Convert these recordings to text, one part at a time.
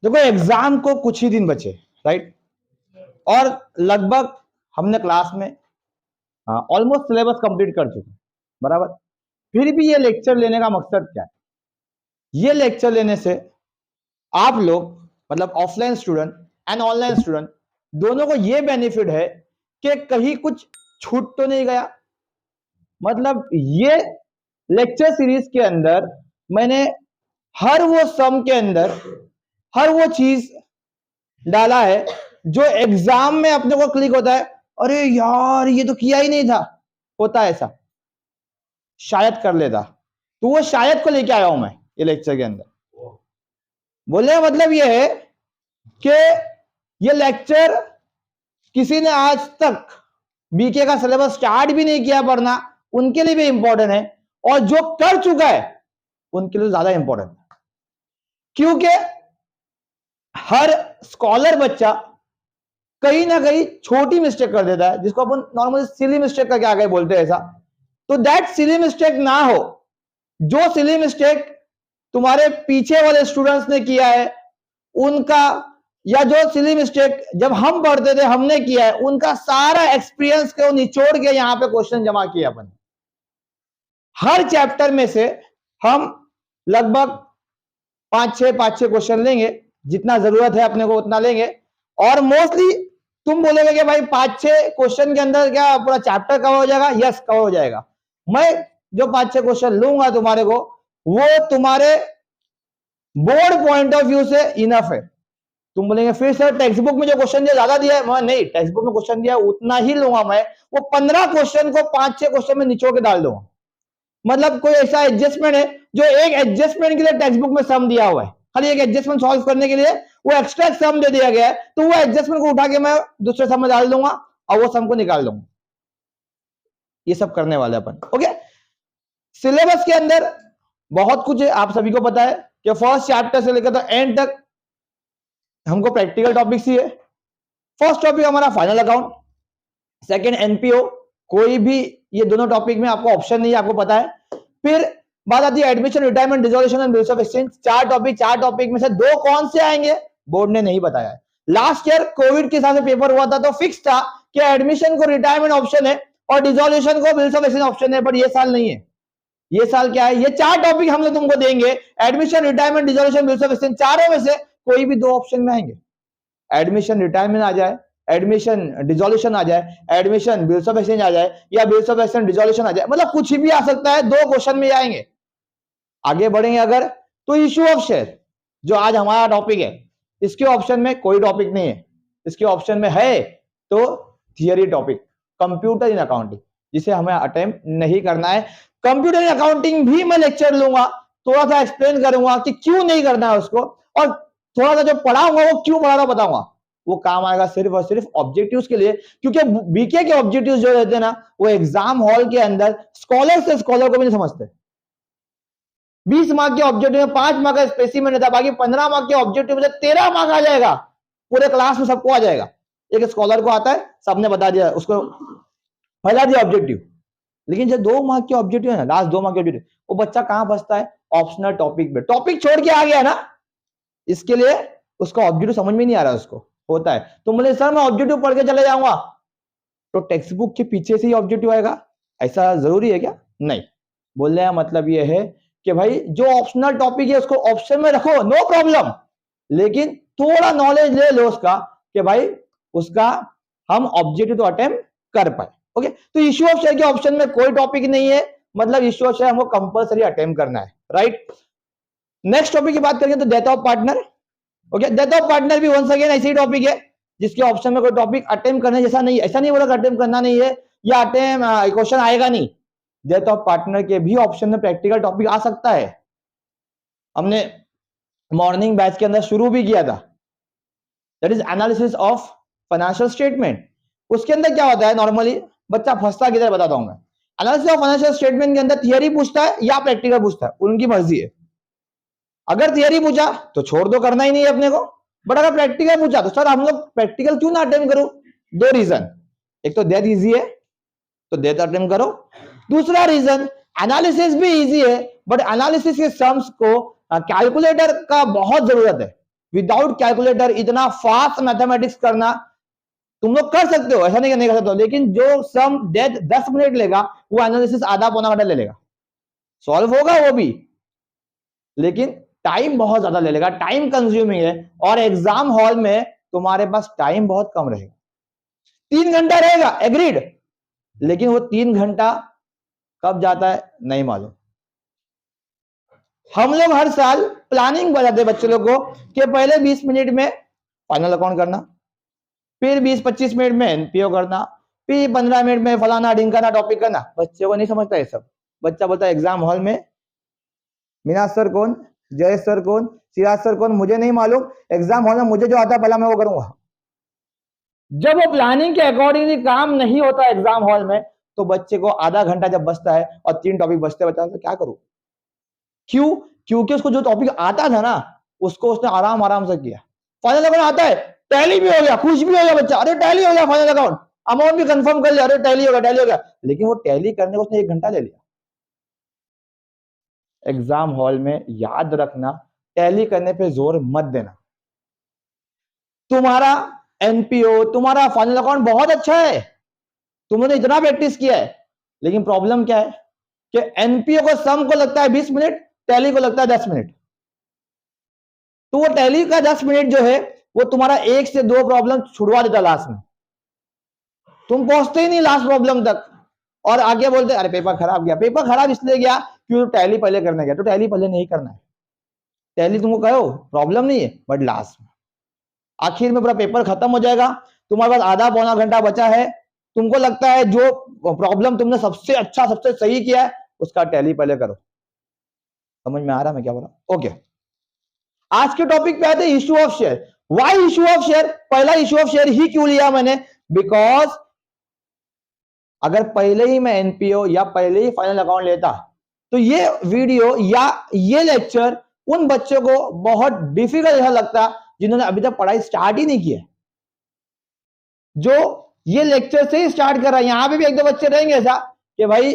देखो एग्जाम को कुछ ही दिन बचे, राइट, और लगभग हमने क्लास में ऑलमोस्ट सिलेबस कंप्लीट कर चुके हैं, बराबर। फिर भी ये लेक्चर लेने का मकसद क्या है? ये लेक्चर लेने से आप लोग मतलब offline student and online student दोनों को ये बेनिफिट है कि कहीं कुछ छूट तो नहीं गया। मतलब ये लेक्चर सीरीज के अंदर मैंने हर वो सम के अंदर हर वो चीज डाला है जो एग्जाम में अपने को क्लिक होता है, अरे यार ये तो किया ही नहीं था, होता है ऐसा, शायद कर लेता। तो वो शायद को लेके आया हूं मैं ये लेक्चर के अंदर। बोलने का मतलब ये है कि ये लेक्चर किसी ने आज तक बीके का सिलेबस स्टार्ट भी नहीं किया पढ़ना, उनके लिए भी इंपॉर्टेंट है, और जो कर चुका है उनके लिए ज्यादा इंपॉर्टेंट है। क्योंकि हर स्कॉलर बच्चा कहीं ना कहीं छोटी मिस्टेक कर देता है, जिसको अपन नॉर्मली सिली मिस्टेक करके आगे बोलते हैं ऐसा। तो दैट सिली मिस्टेक ना हो, जो सिली मिस्टेक तुम्हारे पीछे वाले स्टूडेंट्स ने किया है उनका, या जो सिली मिस्टेक जब हम पढ़ते थे हमने किया है, उनका सारा एक्सपीरियंस को निचोड़ के यहां पे क्वेश्चन जमा किया अपन। हर चैप्टर में से हम लगभग 5-6 क्वेश्चन लेंगे, जितना जरूरत है अपने को उतना लेंगे। और मोस्टली तुम बोलोगे कि भाई 5-6 क्वेश्चन के अंदर क्या पूरा चैप्टर कवर हो जाएगा? यस, कवर हो जाएगा। मैं जो 5-6 क्वेश्चन लूंगा तुम्हारे को, वो तुम्हारे बोर्ड पॉइंट ऑफ व्यू से इनफ है। तुम बोलेंगे फिर सर टेक्स्ट बुक में जो क्वेश्चन दिया ज्यादा दिया है। मैं नहीं, टेक्स्ट बुक में क्वेश्चन दिया उतना ही लूंगा मैं, वो 15 क्वेश्चन को 5-6 क्वेश्चन में निचोड़ के डाल दूंगा। मतलब कोई ऐसा एडजस्टमेंट है जो एक एडजस्टमेंट के लिए टेक्स्ट बुक में सम दिया हुआ है, खाली एक एडजस्टमेंट सॉल्व करने के लिए वो एक्स्ट्रा सम दे दिया गया है, तो वो एडजस्टमेंट को उठा के मैं दूसरे सम में डाल दूंगा और वो सम को निकाल दूंगा। ये सब करने वाले अपन। ओके, सिलेबस के अंदर बहुत कुछ है, आप सभी को पता है कि फर्स्ट चैप्टर से लेकर तो एंड तक हमको प्रैक्टिकल टॉपिक्स ही है। फर्स्ट टॉपिक हमारा फाइनल अकाउंट, सेकंड एनपीओ, कोई भी ये दोनों टॉपिक में आपको ऑप्शन नहीं है, आपको पता है। फिर बात आती है admission, retirement, dissolution and bills of exchange. चार टॉपिक में से दो कौन से आएंगे बोर्ड ने नहीं बताया है। लास्ट ईयर कोविड के हिसाब से पेपर हुआ था तो फिक्स था कि एडमिशन को रिटायरमेंट ऑप्शन है और डिसोल्यूशन को बिल्स ऑफ एक्सचेंज ऑप्शन है, बट ये साल नहीं है। ये साल क्या है, ये चार टॉपिक हम लोग तुमको देंगे, admission, retirement, dissolution, bills of exchange, चारों में से कोई भी दो ऑप्शन में आएंगे। एडमिशन रिटायरमेंट आ जाए, एडमिशन डिसोल्यूशन आ जाए, एडमिशन बिल्स ऑफ एक्सचेंज आ जाए, या बिल्स ऑफ एक्सचेंज डिसोल्यूशन आ जाए, मतलब कुछ भी आ सकता है, दो क्वेश्चन में आएंगे। आगे बढ़ेंगे अगर तो इश्यू ऑफ शेयर, जो आज हमारा टॉपिक है, इसके ऑप्शन में कोई टॉपिक नहीं है। इसके ऑप्शन में है तो theory topic, computer in accounting, जिसे हमें अटेम्प्ट नहीं करना है। कंप्यूटर इन अकाउंटिंग भी मैं लेक्चर लूंगा, थोड़ा सा एक्सप्लेन करूंगा कि क्यों नहीं करना है उसको, और थोड़ा सा जो पढ़ाऊंगा वो क्यों पढ़ा रहा बताऊंगा। वो काम आएगा सिर्फ और सिर्फ ऑब्जेक्टिव्स के लिए, क्योंकि बीके के ऑब्जेक्टिव्स जो रहते हैं ना, वो एग्जाम हॉल के अंदर स्कॉलर से स्कॉलर को भी नहीं समझते। 20 मार्क के ऑब्जेक्टिव में 5 मार्क का स्पेसिमेन रहता है, बाकी 15 मार्क के ऑब्जेक्टिव में 13 मार्क आ जाएगा, पूरे क्लास में सबको आ जाएगा। एक स्कॉलर को आता है, सबने बता दिया, उसको फैला दिया ऑब्जेक्टिव। लेकिन जो 2 मार्क के ऑब्जेक्टिव है ना, लास्ट 2 मार्क के ऑब्जेक्टिव, वो बच्चा कहां फंसता है? ऑप्शनल टॉपिक में, टॉपिक छोड़ के आ गया ना, इसके लिए उसका ऑब्जेक्टिव समझ में नहीं आ रहा उसको, होता है। तो बोले सर मैं ऑब्जेक्टिव पढ़ के चले जाऊंगा, तो टेक्स्ट बुक के पीछे से ही ऑब्जेक्टिव आएगा, ऐसा जरूरी है क्या? नहीं। बोलने का मतलब यह है कि भाई जो ऑप्शनल टॉपिक है उसको ऑप्शन में रखो, नो प्रॉब्लम, लेकिन थोड़ा नॉलेज ले लो उसका, कि भाई उसका हम ऑब्जेक्टिव तो अटेम्प्ट कर पाए। ओके, तो इश्यू ऑफ शेयर के ऑप्शन में कोई टॉपिक नहीं है, मतलब इश्यू ऑफ शेयर हमको कंपलसरी अटेम्प्ट करना है, राइट। नेक्स्ट टॉपिक की बात करेंगे तो death of partner. Okay, death of partner भी वंस अगेन ऐसी टॉपिक है जिसके ऑप्शन में कोई टॉपिक अटेम्प्ट करने जैसा नहीं है। ऐसा नहीं बोला अटेम्प्ट करना नहीं है या अटेम्प्ट क्वेश्चन आएगा नहीं, डेथ ऑफ पार्टनर के भी ऑप्शन में प्रैक्टिकल टॉपिक आ सकता है। हमने मॉर्निंग बैच के अंदर शुरू भी किया था, that is analysis of financial statement. उसके अंदर क्या होता है, नॉर्मली बच्चा फंसता किधर बताता हूं मैं। एनालिसिस ऑफ फाइनेंशियल स्टेटमेंट के अंदर थियरी पूछता है या प्रैक्टिकल पूछता है, उनकी मर्जी है। अगर थियरी पूछा तो छोड़ दो, करना ही नहीं है अपने को, बट अगर प्रैक्टिकल पूछा तो सर हम लोग प्रैक्टिकल क्यों ना अटेम्प्ट करो? 2 रीजन, एक तो डेथ इजी है तो डेथ अटेम्प्ट करो, दूसरा रीजन एनालिसिस भी इजी है, बट एनालिसिस के सम्स को कैलकुलेटर का बहुत जरूरत है। विदाउट कैलकुलेटर इतना फास्ट मैथमेटिक्स करना तुम लोग कर सकते हो, ऐसा नहीं कर सकते हो, लेकिन जो सम 10 मिनट लेगा वो एनालिसिस आधा पौना घंटा ले लेगा। सॉल्व होगा वो भी, लेकिन टाइम बहुत ज्यादा ले लेगा, टाइम कंज्यूमिंग है। और एग्जाम हॉल में तुम्हारे पास टाइम बहुत कम रहेगा, 3 घंटा रहेगा, एग्रीड, लेकिन वो 3 घंटा कब जाता है नहीं मालूम। हम लोग हर साल प्लानिंग बताते बच्चे लोग को कि पहले 20 मिनट में फाइनल अकाउंट करना, फिर 20-25 मिनट में एनपीओ करना, फिर 15 मिनट में फलाना ढिंकाना टॉपिक करना। बच्चे को नहीं समझता है सब। बच्चा बोलता है एग्जाम हॉल में मीनाज सर कौन, जयेश सर कौन, चिराज सर कौन, मुझे नहीं मालूम, एग्जाम हॉल में मुझे जो आता है पहला मैं वो करूंगा। जब वो प्लानिंग के अकॉर्डिंगली काम नहीं होता एग्जाम हॉल में, तो बच्चे को आधा घंटा जब बचता है और 3 टॉपिक बचते बता तो क्या करूं? क्यों? क्योंकि उसको जो टॉपिक आता था ना उसको उसने आराम आराम से किया। फाइनल अकाउंट आता है, टैली भी हो गया, खुश भी हो गया बच्चा, अरे टैली हो गया फाइनल अकाउंट, अमाउंट भी कंफर्म कर लिया, अरे टैली हो गया, टैली हो गया, लेकिन वो टैली करने को उसने 1 घंटा ले लिया। एग्जाम हॉल में याद रखना, टैली करने पे जोर मत देना। तुम्हारा एनपीओ, तुम्हारा फाइनल अकाउंट बहुत अच्छा है, तुमने इतना प्रैक्टिस किया है, लेकिन प्रॉब्लम क्या है कि एनपीओ को सम को लगता है 20 मिनट, टैली को लगता है 10 मिनट। तो वो टैली का 10 मिनट जो है वो तुम्हारा 1 से 2 प्रॉब्लम छुड़वा देता लास्ट में, तुम पहुंचते ही नहीं लास्ट प्रॉब्लम तक, और आगे बोलते अरे पेपर खराब गया। पेपर खराब इसलिए गया क्योंकि टैली पहले करने गया, तो टैली पहले नहीं करना है। टैली तुमको कहो प्रॉब्लम नहीं है, बट लास्ट में आखिर में पूरा पेपर खत्म हो जाएगा, तुम्हारे पास आधा पौना घंटा बचा है, तुमको लगता है जो प्रॉब्लम तुमने सबसे अच्छा सबसे सही किया है उसका टैली पहले करो। समझ में आ रहा मैं क्या बोल रहा? ओके, आज के टॉपिक पे आते हैं issue of share. Why issue of share? पहला इशू ऑफ शेयर ही क्यों लिया मैंने? बिकॉज अगर पहले ही मैं एनपीओ या पहले ही फाइनल अकाउंट लेता तो ये वीडियो या ये लेक्चर उन बच्चों को बहुत डिफिकल्ट ऐसा लगता जिन्होंने अभी तक पढ़ाई स्टार्ट ही नहीं किया, जो ये लेक्चर से ही स्टार्ट कर रहा है। यहां पे भी 1-2 बच्चे रहेंगे ऐसा कि भाई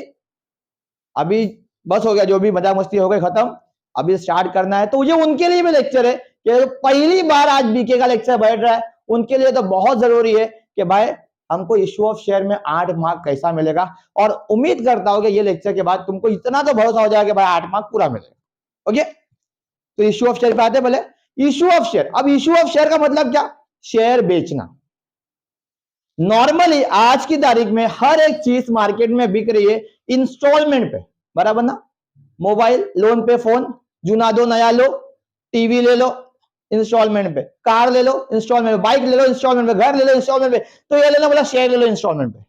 अभी बस हो गया, जो भी मजा मस्ती हो गई खत्म, अभी स्टार्ट करना है। तो ये उनके लिए भी लेक्चर है कि पहली बार आज बीके का लेक्चर बैठ रहा है, उनके लिए तो बहुत जरूरी है कि भाई हमको इशू ऑफ शेयर में 8 मार्क कैसा मिलेगा। और उम्मीद करता हूं कि ये लेक्चर के बाद तुमको इतना तो भरोसा हो जाएगा कि भाई 8 मार्क पूरा मिलेगा। ओके, तो इशू ऑफ शेयर पे आते पहले। इशू ऑफ शेयर, अब इशू ऑफ शेयर का मतलब क्या? शेयर बेचना। नॉर्मली आज की तारीख में हर एक चीज मार्केट में बिक रही है इंस्टॉलमेंट पे, बराबर ना? मोबाइल लोन पे, फोन जुना दो नया लो, टीवी ले लो इंस्टॉलमेंट पे, कार ले लो इंस्टॉलमेंट पे, बाइक ले लो इंस्टॉलमेंट पे, घर ले लो इंस्टॉलमेंट पे, तो ये लेना बोला शेयर ले लो इंस्टॉलमेंट पे।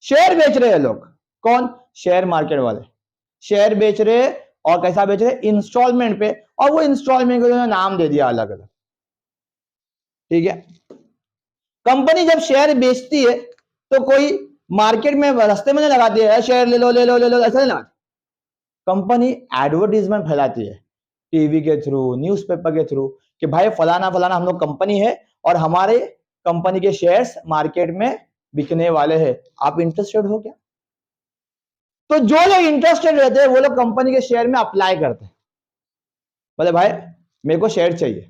शेयर बेच रहे हैं लोग, कौन? शेयर मार्केट वाले शेयर बेच रहे हैं। और कैसा बेच रहे हैं? इंस्टॉलमेंट पे, और वो इंस्टॉलमेंट को नाम दे दिया अलग अलग। ठीक है, कंपनी जब शेयर बेचती है तो कोई मार्केट में रास्ते में नहीं लगाती है शेयर ले लो ले लो ले लो, ऐसा नहीं लगाती। कंपनी एडवर्टीजमेंट फैलाती है टीवी के थ्रू, न्यूज़पेपर के थ्रू कि भाई फलाना फलाना हम लोग कंपनी है और हमारे कंपनी के शेयर्स मार्केट में बिकने वाले हैं, आप इंटरेस्टेड हो क्या? तो जो लोग इंटरेस्टेड रहते हैं वो लोग कंपनी के शेयर में अप्लाई करते हैं, बोले भाई मेरे को शेयर चाहिए।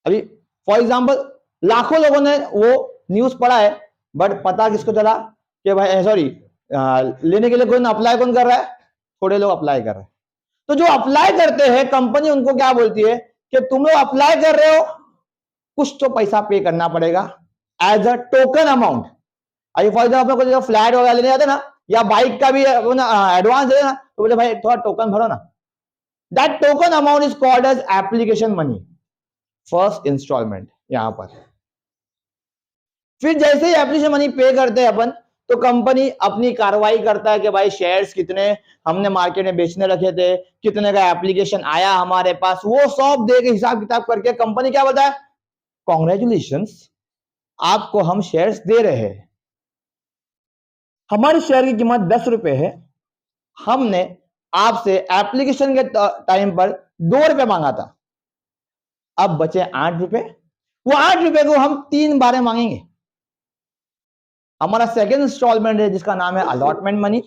अभी फॉर एग्जांपल लाखों लोगों ने वो न्यूज पढ़ा है, बट पता किसको चला कि भाई सॉरी लेने के लिए कौन अप्लाई कौन कर रहा है? थोड़े लोग अप्लाई कर रहे हैं। तो जो अप्लाई करते हैं कंपनी उनको क्या बोलती है कि तुम लोग अप्लाई कर रहे हो, कुछ तो पैसा पे करना पड़ेगा एज अ टोकन अमाउंट। अभी फॉर एग्जाम्पल कोई फ्लैट वगैरह लेने जाते ना, या बाइक का भी एडवांस दे ना, तो बोले भाई थोड़ा टोकन भरो ना। That token amount is called as application money, first installment. यहां पर फिर जैसे ही एप्लीकेशन मनी पे करते हैं अपन, तो कंपनी अपनी कार्रवाई करता है कि भाई शेयर्स कितने हमने मार्केट में बेचने रखे थे, कितने का एप्लीकेशन आया हमारे पास, वो सब दे के हिसाब किताब करके कंपनी क्या बताए? कॉन्ग्रेचुलेशंस, आपको हम शेयर्स दे रहे हैं। हमारे शेयर की कीमत 10 रुपए है, हमने आपसे एप्लीकेशन के टाइम पर 2 रुपए मांगा था, अब बचे 8 रुपए। वो 8 रुपए को हम 3 बार मांगेंगे। हमारा सेकेंड इंस्टॉलमेंट है जिसका नाम है अलॉटमेंट मनी,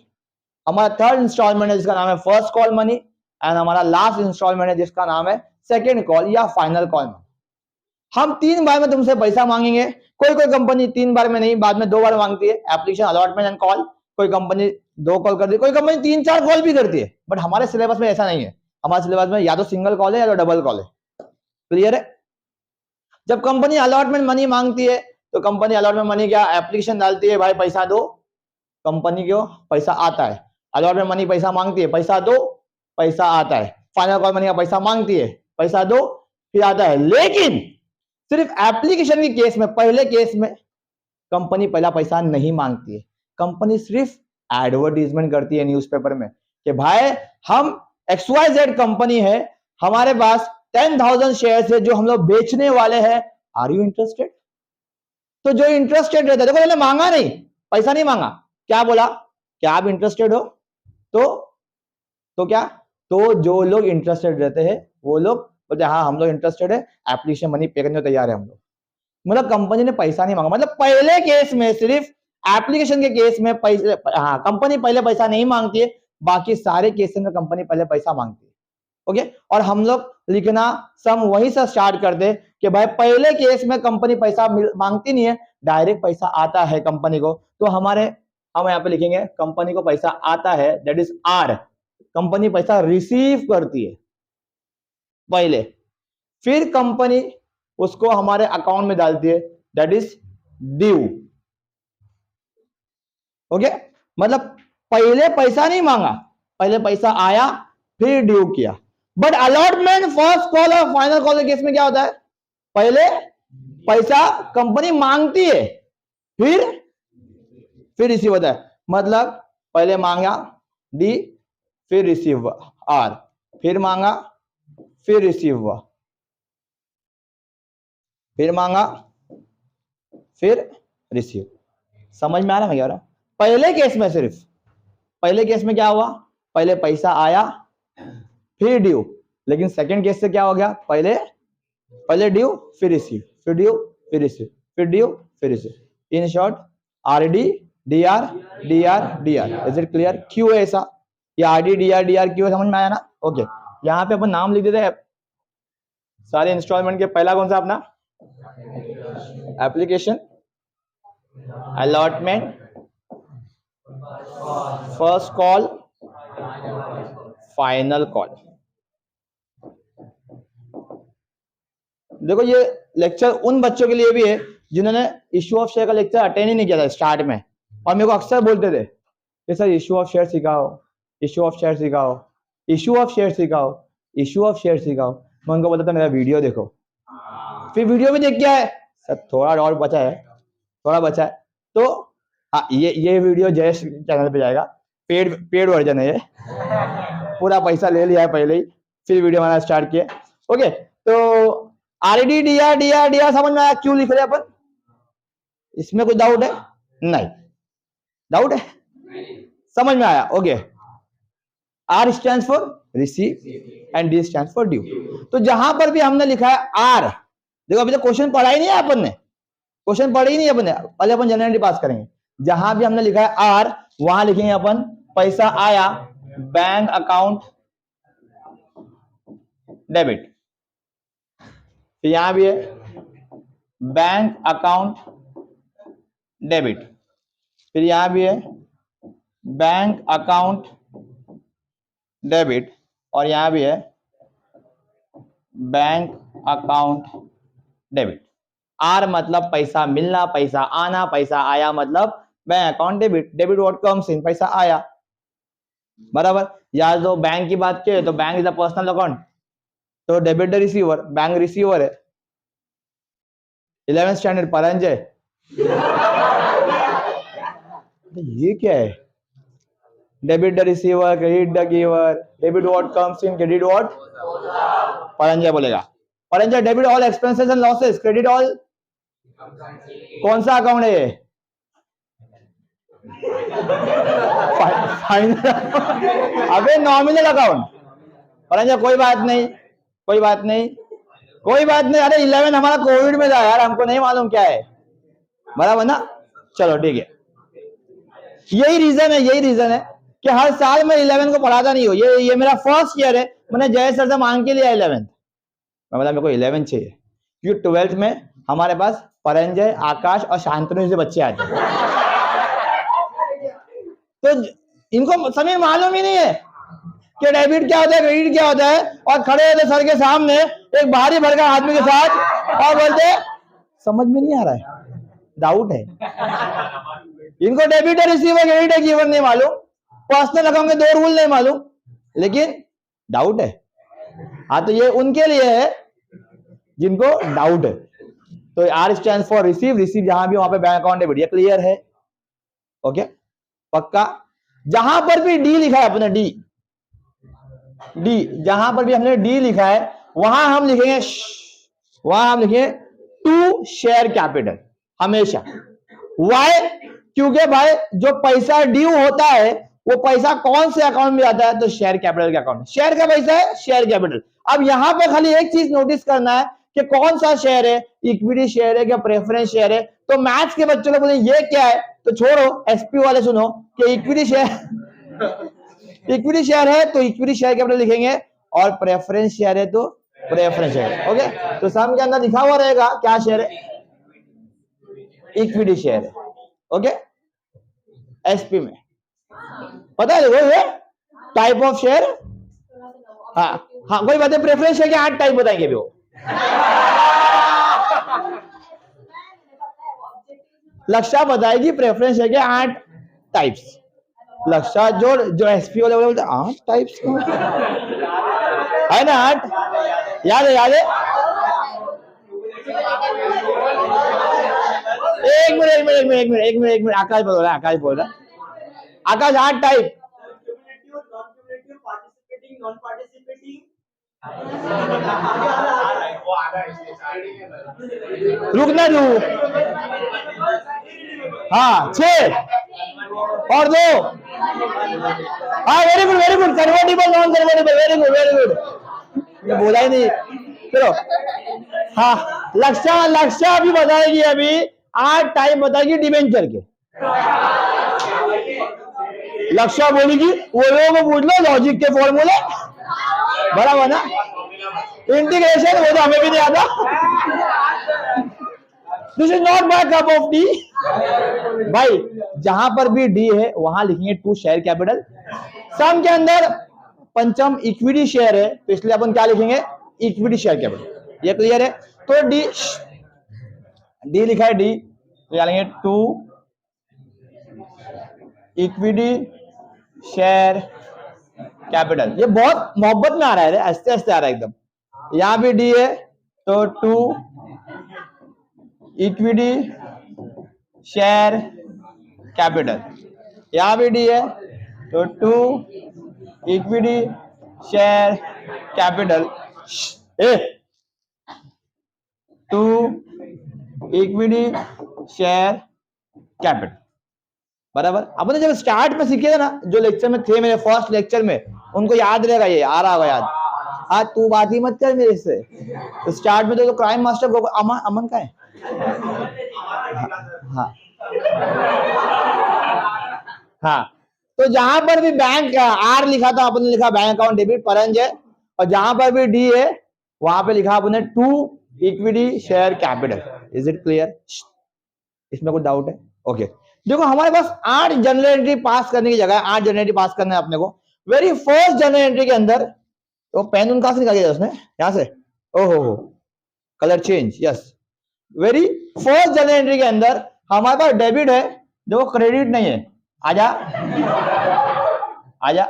हमारा थर्ड इंस्टॉलमेंट है जिसका नाम है फर्स्ट कॉल मनी, एंड हमारा लास्ट इंस्टॉलमेंट है जिसका नाम है सेकेंड कॉल या फाइनल कॉल। हम 3 बार में तुमसे पैसा मांगेंगे। कोई कोई कंपनी 3 बार में नहीं, बाद में 2 बार मांगती है, एप्लीकेशन अलॉटमेंट एंड कॉल। कोई कंपनी 2 कॉल करती है, कोई कंपनी 3-4 कॉल भी करती है। बट हमारे सिलेबस में ऐसा नहीं है। हमारे सिलेबस में या तो सिंगल कॉल है या तो डबल कॉल है। क्लियर है? जब कंपनी अलॉटमेंट मनी मांगती है तो कंपनी अलॉटमेंट मनी क्या, एप्लीकेशन डालती है, भाई पैसा दो, कंपनी को पैसा आता है। अलॉटमेंट मनी पैसा मांगती है, पैसा दो, पैसा आता है। फाइनल कॉल मनी का पैसा मांगती है, पैसा दो, फिर आता है। लेकिन सिर्फ एप्लीकेशन के केस में, पहले केस में कंपनी पहला पैसा नहीं मांगती है। कंपनी सिर्फ एडवर्टीजमेंट करती है न्यूज़पेपर में कि भाई हम XYZ कंपनी है, हमारे पास 10,000 शेयर्स है जो हम लोग बेचने वाले हैं, आर यू इंटरेस्टेड? तो जो इंटरेस्टेड रहता है, देखो मैंने मांगा नहीं, पैसा नहीं मांगा, क्या बोला, क्या आप इंटरेस्टेड हो? तो क्या, तो जो लोग इंटरेस्टेड रहते हैं वो लोग बोलते हाँ हम लोग इंटरेस्टेड है, एप्लीकेशन मनी पे करने को तैयार है हम लोग। मतलब कंपनी ने पैसा नहीं मांगा। मतलब पहले केस में, सिर्फ एप्लीकेशन के केस में पैसे, हाँ कंपनी पहले पैसा नहीं मांगती है, बाकी सारे केस में कंपनी पहले पैसा मांगती है। ओके, और हम लोग लिखना सम वहीं से स्टार्ट करते कि भाई पहले केस में कंपनी पैसा मांगती नहीं है, डायरेक्ट पैसा आता है कंपनी को। तो हम यहाँ पे लिखेंगे कंपनी को पैसा आता है, दैट इज आर। कंपनी पैसा रिसीव करती है पहले, फिर कंपनी उसको हमारे अकाउंट में डालती है, दैट इज ड्यू। ओके, मतलब पहले पैसा नहीं मांगा, पहले पैसा आया फिर ड्यू किया। बट अलॉटमेंट, फर्स्ट कॉल और फाइनल कॉल के केस में क्या होता है, पहले पैसा कंपनी मांगती है, फिर रिसीव होता है। मतलब पहले मांगा डी, फिर रिसीव हुआ आर, फिर मांगा, फिर रिसीव हुआ, फिर मांगा, फिर रिसीव। समझ में आ रहा है मैं क्या रहा हूं? पहले केस में, सिर्फ पहले केस में क्या हुआ, पहले पैसा आया फिर ड्यू। लेकिन सेकंड केस से क्या हो गया, पहले ड्यू फिर रिसीव, फिर ड्यू फिर रिसीव, फिर ड्यू फिर receive. In short RD DR DR DR. Is it clear? क्यों है ऐसा, ये आरडी डीआर डीआर क्यों है, समझ में आया ना? ओके, यहाँ पे अपन नाम लिख देते हैं सारे इंस्टॉलमेंट के। पहला कौन सा अपना, application, allotment, first call, final call. देखो ये लेक्चर उन बच्चों के लिए भी है जिन्होंने इश्यू ऑफ शेयर का लेक्चर अटेंड ही नहीं किया था स्टार्ट में, और मेरे को अक्सर बोलते थे कि सर इश्यू ऑफ शेयर सिखाओ, इश्यू ऑफ शेयर सिखाओ, इश्यू ऑफ शेयर सिखाओ, इश्यू ऑफ शेयर सिखाओ। मैं उनको बोलता था मेरा वीडियो देखो, फिर वीडियो भी देख के आए, सर थोड़ा और बचा है, थोड़ा बचा है। तो हाँ, ये वीडियो जयेश चैनल पे जाएगा, पेड वर्जन है ये, पूरा पैसा ले लिया है पहले ही, फिर वीडियो बनाना स्टार्ट किया। ओके, तो आरडी डीआर डीआर डीआर समझ में आया क्यों लिख रहे अपन? इसमें कोई डाउट है? नहीं, डाउट है? समझ में आया? Okay, R stands for receive and D stands for due. तो जहां पर भी हमने लिखा है आर, देखो अभी तो क्वेश्चन पढ़ा ही नहीं है अपन ने, क्वेश्चन पढ़े ही नहीं अपन ने, पहले अपन जनरली पास करेंगे। जहां भी हमने लिखा है आर, वहां लिखेंगे अपन पैसा आया, बैंक अकाउंट डेबिट। फिर यहां भी है बैंक अकाउंट डेबिट, फिर यहां भी है बैंक अकाउंट डेबिट, और यहां भी है बैंक अकाउंट डेबिट। आर मतलब पैसा मिलना, पैसा आना, पैसा आया मतलब bank account debit. Debit what comes इन, पैसा आया, बराबर। या जो बैंक की बात की तो bank is a personal account, तो debit the receiver, bank receiver है। 11th स्टैंडर्ड परंजय, ये क्या है, debit the receiver, credit the giver, debit what comes in, credit what, Paranjay बोलेगा। Paranjay debit all expenses and losses, credit all, कौन सा account है ये, अबे नॉमिनल अकाउंट। परंजय कोई बात नहीं, कोई बात नहीं, कोई बात नहीं। अरे 11 हमारा कोविड में था यार, हमको नहीं मालूम क्या है, बराबर ना? चलो ठीक है, यही रीजन है, यही रीजन है कि हर साल मैं 11 को पढ़ाता नहीं हूँ, ये मेरा फर्स्ट ईयर है, मैंने जय सर से मांग के लिया 11th। मैं बोला मेरे को 11 चाहिए, क्योंकि 12th में हमारे पास परंजय, आकाश और शांतनु से बच्चे आते हैं। तो इनको सभी मालूम ही नहीं है कि डेबिट क्या होता है, क्रेडिट क्या होता है, और खड़े होते सर के सामने एक भारी भरकम आदमी के साथ और बोलते समझ में नहीं आ रहा है, डाउट है। इनको डेबिट है, रिसीवर, क्रेडिट है, गिवन नहीं मालूम, पर्सनल अकाउंट के 2 रूल नहीं मालूम, लेकिन डाउट है। हाँ, तो ये उनके लिए है जिनको डाउट है। तो R stand for receive, receive जहां भी वहां पे बैंक अकाउंट डेबिट, ये क्लियर है? ओके, पक्का। जहां पर भी डी लिखा है अपने, डी जहां पर भी हमने डी लिखा है वहां हम लिखेंगे टू शेयर कैपिटल हमेशा। वाई? क्योंकि भाई जो पैसा ड्यू होता है वो पैसा कौन से अकाउंट में जाता है? तो शेयर कैपिटल के अकाउंट में। शेयर का पैसा है शेयर कैपिटल। अब यहां पे खाली एक चीज नोटिस करना है कि कौन सा शेयर है, इक्विटी शेयर है क्या प्रेफरेंस शेयर है। तो मैथ्स के बच्चों लोग बोले ये क्या है, तो छोड़ो, एसपी वाले सुनो कि इक्विटी शेयर है तो इक्विटी शेयर कैपिटल लिखेंगे, और प्रेफरेंस शेयर है तो प्रेफरेंस शेयर। ओके, तो सम के अंदर लिखा हुआ रहेगा क्या शेयर है, इक्विटी शेयर है। ओके, एसपी में पता है देखो ये टाइप ऑफ शेयर। हाँ कोई बात है, प्रेफरेंस शेयर के 8 टाइप बताएंगे भी वो। लक्षा बताएगी प्रेफरेंस शेयर के 8 टाइप्स। लक्षा जो एसपी वाले बोलते 8 टाइप्स है ना, 8 याद है? एक मिनट, आकाश बोल रहा है, आकाश 8 टाइप। रुकना तू। हाँ 6 और 2। हाँ very good, convertible, non convertible, very good. ये बोला ही नहीं, चलो। हाँ लक्ष्य अभी बताएगी, अभी 8 टाइप बताएगी डिबेंचर के। लक्ष्य बोलेगी, वो लोगों को पूछ लो लॉजिक के फॉर्मूले, बराबर ना। इंटीग्रेशन वो तो हमें भी नहीं आता। This is not my cup of T. भाई जहां पर भी डी है वहां लिखेंगे टू शेयर कैपिटल। सम के अंदर पंचम इक्विटी शेयर है, तो इसलिए अपन क्या लिखेंगे, इक्विटी शेयर कैपिटल। ये क्लियर है? तो डी लिखा है, डी तो क्या लेंगे, टू इक्विटी शेयर कैपिटल। ये बहुत मोहब्बत में आ रहा है, आस्ते आस्ते आ रहा है एकदम। यहां भी डी है तो टू इक्विटी शेयर कैपिटल। यहां भी डी है तो to equity share capital, to equity share capital, बराबर। अपने जब स्टार्ट में सीखे थे ना, जो लेक्चर में थे मेरे फर्स्ट लेक्चर में, उनको याद रहेगा, ये आ रहा होगा याद। आज तू बात ही मत कर मेरे से। तो स्टार्ट में तो क्राइम मास्टर अमन का है। हाँ तो जहां पर भी बैंक आर लिखा था अपने लिखा बैंक अकाउंट डेबिट परंजय, और जहां पर भी डी है वहां पे लिखा अपने to equity share capital. Is it clear? इसमें कुछ डाउट है? ओके देखो हमारे पास 8 जनरल एंट्री पास करने की जगह 8 जनरल एंट्री पास करना है अपने को। वेरी फर्स्ट जनरल एंट्री के अंदर तो पेन उनका से निकाल उसने यहां से, ओहो colour change, yes. Very first general entry के अंदर हमारे पास डेबिट है, देखो क्रेडिट नहीं है, आजा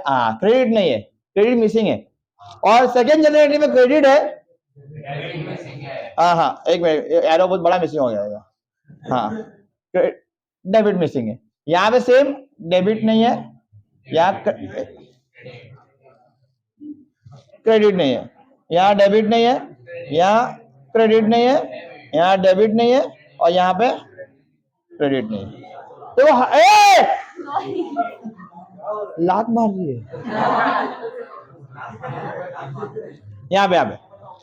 हाँ क्रेडिट नहीं है, क्रेडिट मिसिंग है। और सेकेंड जनरल एंट्री में क्रेडिट है, हाँ एक मिनट, एरो बहुत बड़ा मिसिंग हो गया, हाँ डेबिट मिसिंग है। यहाँ पे सेम डेबिट नहीं है, यहाँ क्रेडिट नहीं है, यहाँ डेबिट नहीं है, यहाँ क्रेडिट नहीं है, यहाँ डेबिट नहीं है, और यहाँ पे क्रेडिट नहीं है। तो लात मार रही है यहाँ पे।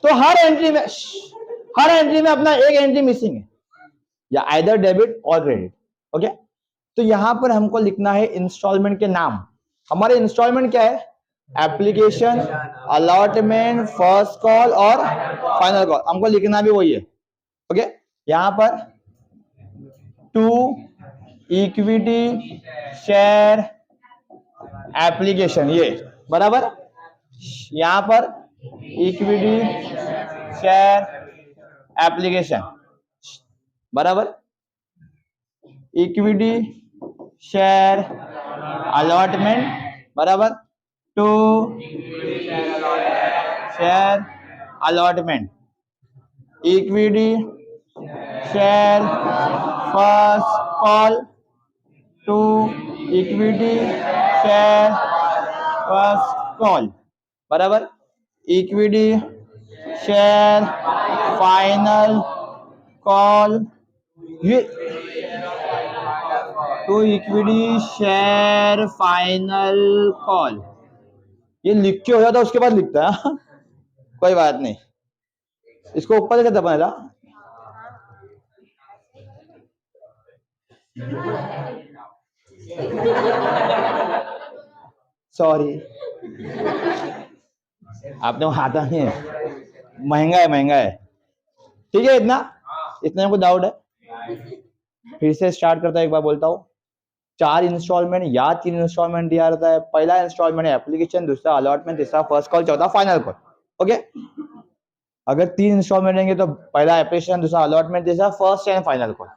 तो हर एंट्री में अपना एक एंट्री मिसिंग है, या आइदर डेबिट और क्रेडिट। ओके तो यहां पर हमको लिखना है इंस्टॉलमेंट के नाम। हमारे इंस्टॉलमेंट क्या है? एप्लीकेशन, अलॉटमेंट, फर्स्ट कॉल और फाइनल कॉल। हमको लिखना भी वही है। ओके, यहां पर टू इक्विटी शेयर एप्लीकेशन, ये बराबर। यहां पर इक्विटी शेयर एप्लीकेशन बराबर, इक्विटी शेयर अलॉटमेंट बराबर, to share allotment, equity share first call, to equity share first call बराबर, इक्विटी शेयर फाइनल कॉल, ये to equity share final call, ये लिख के हो जाता उसके बाद लिखता है। कोई बात नहीं, इसको ऊपर से दबाना। सॉरी, आपने आता नहीं है, महंगा है, महंगा है। ठीक है, इतना इतने को डाउट है? फिर से स्टार्ट करता है, एक बार बोलता हूँ। 4 इंस्टॉलमेंट या 3 इंस्टॉलमेंट दिया रहता है। पहला इंस्टॉलमेंट है एप्लीकेशन, दूसरा अलॉटमेंट, तीसरा फर्स्ट कॉल, चौथा फाइनल कॉल। ओके, अगर 3 इंस्टॉलमेंट देंगे तो पहला एप्लीकेशन, दूसरा अलॉटमेंट, तीसरा फर्स्ट एंड फाइनल कॉल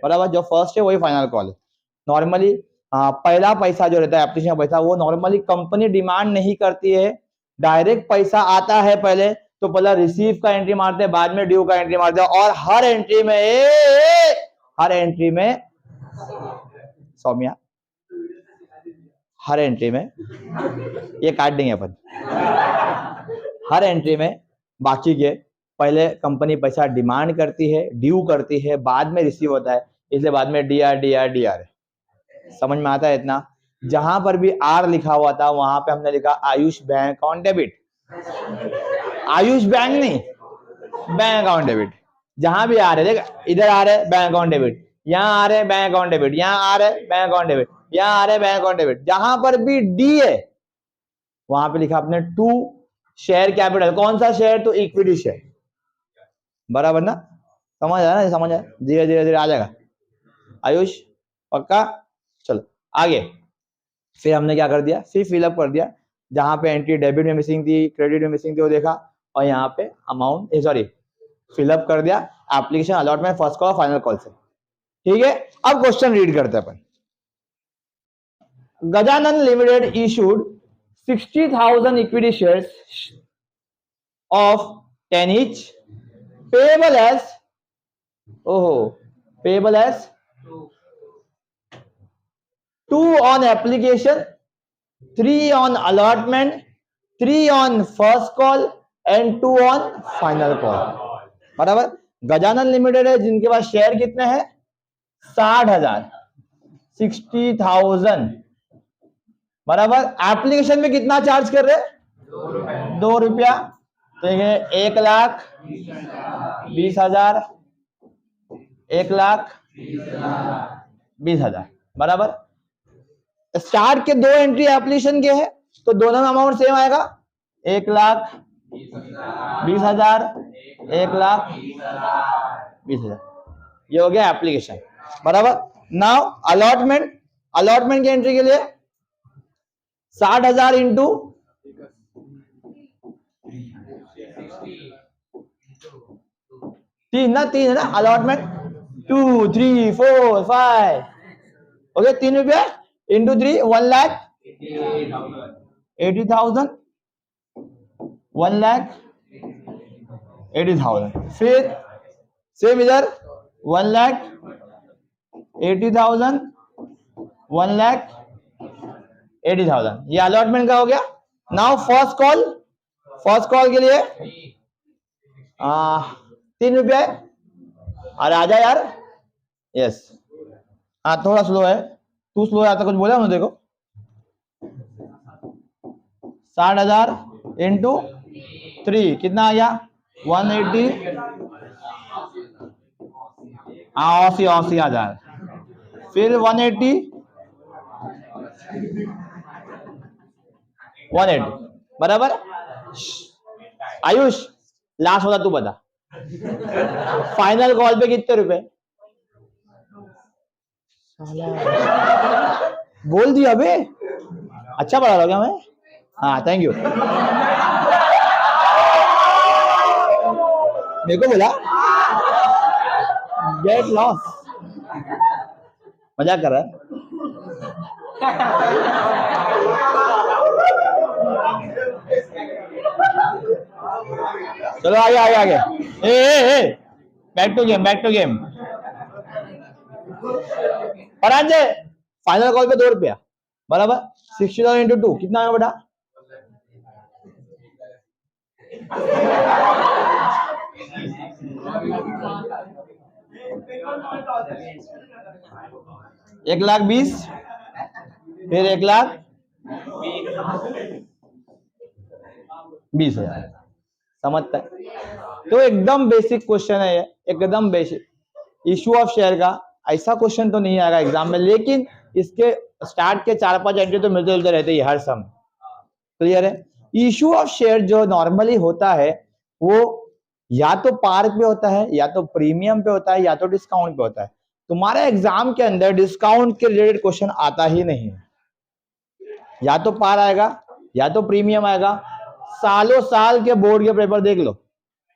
बराबर। जो फर्स्ट है वही फाइनल कॉल है। नॉर्मली पहला पैसा जो रहता है एप्लीकेशन पैसा, वो नॉर्मली कंपनी डिमांड नहीं करती है। डायरेक्ट पैसा आता है पहले, तो पहले रिसीव का एंट्री मारते हैं, बाद में ड्यू का एंट्री मारते हैं। और हर एंट्री में सौम्या, हर एंट्री में ये काट देंगे अपन। हर एंट्री में बाकी के पहले कंपनी पैसा डिमांड करती है, ड्यू करती है, बाद में रिसीव होता है, इसलिए बाद में डीआर। समझ में आता है इतना? जहां पर भी आर लिखा हुआ था वहां पे हमने लिखा Ayush bank account debit. Ayush bank नहीं, बैंक अकाउंट डेबिट। जहां भी आ रहे, देख इधर आ रहे बैंक अकाउंट डेबिट, यहाँ आ रहे बैंक अकाउंट डेबिट, यहाँ आ रहे बैंक अकाउंट डेबिट, यहाँ आ रहे बैंक अकाउंट डेबिट। जहां पर भी डी है वहां पे लिखा आपने टू शेयर कैपिटल। कौन सा शेयर? तो इक्विटी शेयर बराबर ना? समझ आया ना? समझ आया, धीरे धीरे आ जाएगा। आयुष पक्का? चलो आगे। फिर हमने क्या कर दिया, फिर फिलअप कर दिया। जहां पे एंट्री डेबिट में मिसिंग थी, क्रेडिट में मिसिंग थी, वो देखा, और यहाँ पे अमाउंट सॉरी फिलअप कर दिया application, allotment, first call, final call से। ठीक है, अब क्वेश्चन रीड करते हैं अपन। Gajanan limited issued 60,000 equity shares of 10 each, payable as 2 on application, 3 on allotment, 3 on first call and 2 on final call बराबर। गजानन लिमिटेड है जिनके पास शेयर कितने हैं? 60,000, 60,000 बराबर। एप्लीकेशन में कितना चार्ज कर रहे? 2 रुपया। तो ये 1,20,000, 1,20,000 बराबर। स्टार्ट के 2 एंट्री एप्लीकेशन के है तो दोनों में अमाउंट सेम आएगा, 1,20,000, 1,20,000। ये हो गया एप्लीकेशन बराबर। नाउ अलॉटमेंट की एंट्री के लिए 60,000 इंटू 3 है ना अलॉटमेंट, 2, 3, 4, 5 ओके, 3 रुपया इंटू 3, 1,80,000, 1,80,000। फिर सेम इधर 1,80,000, 1,80,000। ये अलॉटमेंट का हो गया। नाउ फर्स्ट कॉल के लिए 3 रुपया है। अरे आजा यार, यस। हाँ थोड़ा स्लो है, तू स्लो है, कुछ बोला देखो। 60,000 इंटू 3 कितना आ गया? 180, 80,000। फिर 180, 180 बराबर। आयुष लास्ट होता तू बता, फाइनल कॉल पे कितने रुपए? बोल दिया बे, अच्छा पढ़ा रहा क्या मैं? हाँ थैंक यू। मेरे को बोला गेट लॉस, मजाक कर रहा है। चलो आगे आगे आगे, a back to game, back to game. और आज फाइनल कॉल पे 2 रुपया बराबर, 60,000 इंटू 2 कितना आएगा बेटा? एक लाख 20, फिर 1,20,000, समझता है? तो एकदम बेसिक क्वेश्चन है ये, एकदम बेसिक। इशू ऑफ शेयर का ऐसा क्वेश्चन तो नहीं आएगा एग्जाम में, लेकिन इसके स्टार्ट के 4-5 एंट्री तो मिलते जुलते रहते हैं हर सम। क्लियर है? इशू ऑफ शेयर जो नॉर्मली होता है वो या तो पार पे होता है, या तो प्रीमियम पे होता है, या तो डिस्काउंट पे होता है। तुम्हारे एग्जाम के अंदर डिस्काउंट के रिलेटेड क्वेश्चन आता ही नहीं है, या तो पार आएगा या तो प्रीमियम आएगा। सालों साल के बोर्ड के पेपर देख लो,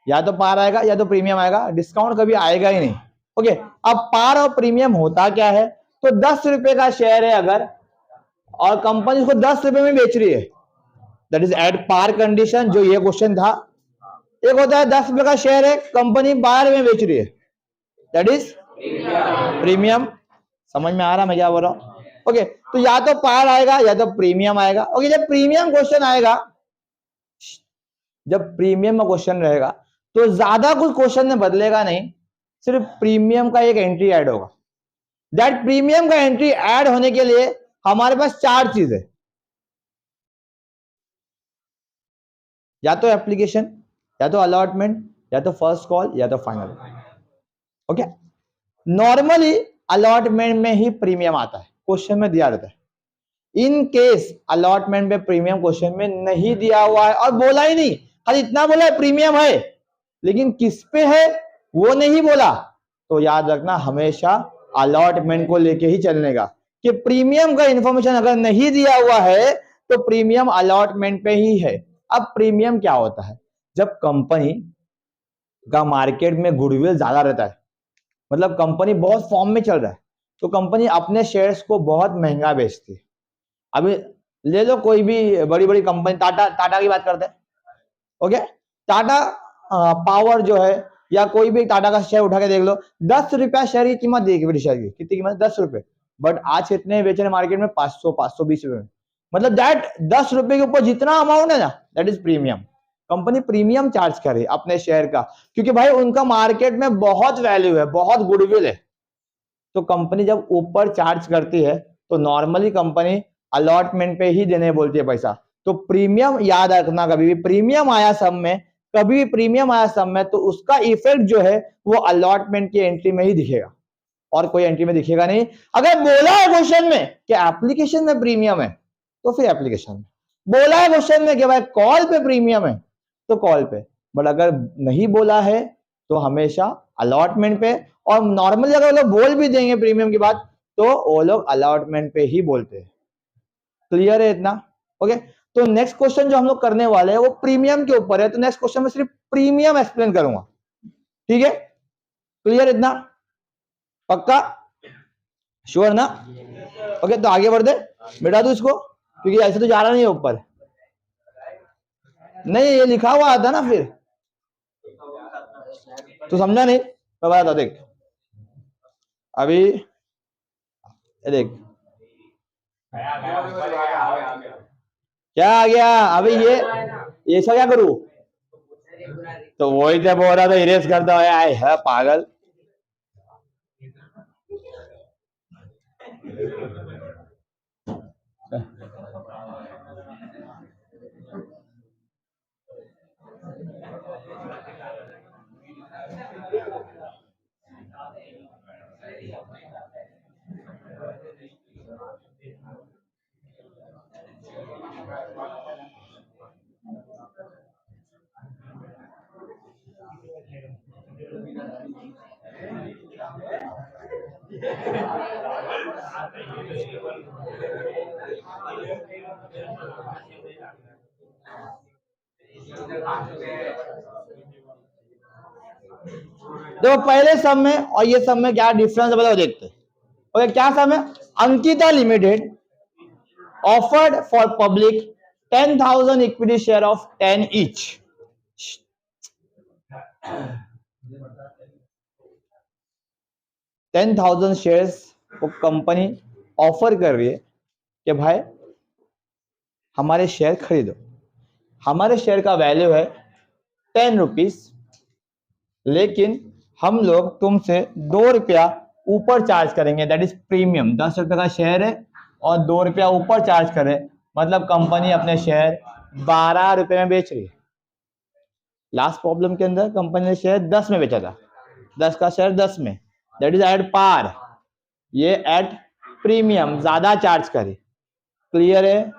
या तो पार आएगा या तो प्रीमियम आएगा, डिस्काउंट कभी आएगा ही नहीं। ओके, अब पार और प्रीमियम होता क्या है? तो 10 रुपए का शेयर है अगर, और कंपनी उसको 10 रुपए में बेच रही है, that is at par condition, जो ये क्वेश्चन था। एक होता है 10 रुपए का शेयर है, कंपनी 12 में बेच रही है, दैट इज प्रीमियम। समझ में आ रहा मैं क्या बोल रहा हूं? ओके, तो या तो पार आएगा या तो प्रीमियम आएगा। ओके, जब प्रीमियम क्वेश्चन आएगा, जब प्रीमियम में क्वेश्चन रहेगा तो ज्यादा कुछ क्वेश्चन में बदलेगा नहीं, सिर्फ प्रीमियम का एक एंट्री ऐड होगा। दैट प्रीमियम का एंट्री ऐड होने के लिए हमारे पास 4 चीजें, या तो एप्लीकेशन, या तो अलॉटमेंट, या तो फर्स्ट कॉल, या तो फाइनल। ओके, नॉर्मली अलॉटमेंट में ही प्रीमियम आता है, क्वेश्चन में दिया रहता है। इन केस अलॉटमेंट में प्रीमियम क्वेश्चन में नहीं दिया हुआ है और बोला ही नहीं, खाली इतना बोला है प्रीमियम है, लेकिन किस पे है वो नहीं बोला, तो याद रखना हमेशा अलॉटमेंट को लेके ही चलने का, कि प्रीमियम का इंफॉर्मेशन अगर नहीं दिया हुआ है तो प्रीमियम अलॉटमेंट पे ही है। अब प्रीमियम क्या होता है? जब कंपनी का मार्केट में गुडविल ज्यादा रहता है, मतलब कंपनी बहुत फॉर्म में चल रहा है, तो कंपनी अपने शेयर्स को बहुत महंगा बेचती है। अभी ले लो कोई भी बड़ी बड़ी कंपनी, टाटा की बात करते हैं। ओके, टाटा पावर जो है, या कोई भी टाटा का शेयर उठा के देख लो, 10 रुपया शेयर की कीमत देगी शेयर की, कितनी कीमत? 10 रुपए। बट आज कितने बेच रहे मार्केट में? 500-520 रुपए में। मतलब दैट 10 रुपए के ऊपर जितना अमाउंट है ना, that is premium. Company premium charge कर रही है अपने शेयर का, क्योंकि भाई उनका मार्केट में बहुत वैल्यू है, बहुत गुडविल है। तो कंपनी जब ऊपर चार्ज करती है तो नॉर्मली कंपनी अलॉटमेंट पे ही देने बोलती है पैसा। तो प्रीमियम याद रखना, कभी भी प्रीमियम आया सब में, कभी भी प्रीमियम आया सब में, तो उसका इफेक्ट जो है वो अलॉटमेंट की एंट्री में ही दिखेगा, और कोई एंट्री में दिखेगा नहीं। अगर बोला है क्वेश्चन में कि एप्लीकेशन में प्रीमियम है, तो फिर एप्लीकेशन में। बोला है क्वेश्चन में कि भाई कॉल पे प्रीमियम है, तो कॉल पे। बट अगर नहीं बोला है तो हमेशा अलॉटमेंट पे। और नॉर्मली अगर लोग बोल भी देंगे प्रीमियम की बात, तो वो लोग अलॉटमेंट पे ही बोलते हैं। क्लियर है इतना? ओके, तो नेक्स्ट क्वेश्चन जो हम लोग करने वाले हैं वो प्रीमियम के ऊपर है, तो नेक्स्ट क्वेश्चन में सिर्फ प्रीमियम एक्सप्लेन करूंगा। ठीक है, क्लियर इतना? पक्का? श्योर ना? ओके, तो आगे बढ़ दे, मिटा दू इसको, क्योंकि ऐसे तो जा रहा नहीं है ऊपर। नहीं, ये लिखा हुआ आता ना फिर, तो समझा नहीं? मैं बताता, देख अभी, देख क्या आ गया अभी, ये सब क्या करूं? तो वही तो बोल रहा था, इरेज करता है पागल। देखो पहले सम में और ये सम में क्या डिफरेंस है बताओ, देखते हैं। ओके, क्या सम है? Ankita limited offered for public 10,000 equity share of 10 each. 10,000 shares को कंपनी ऑफर कर रही है कि भाई हमारे शेयर खरीदो। हमारे शेयर का वैल्यू है 10 रुपीज, लेकिन हम लोग तुमसे 2 रुपया ऊपर चार्ज करेंगे, दैट इज प्रीमियम। 10 रुपए का शेयर है और 2 रुपया ऊपर चार्ज करे, मतलब कंपनी अपने शेयर 12 रुपए में बेच रही है। लास्ट प्रॉब्लम के अंदर कंपनी ने शेयर 10 में बेचा था, 10 का शेयर 10 में, दैट इज एट पार। ये एट प्रीमियम, ज्यादा चार्ज करे। क्लियर है?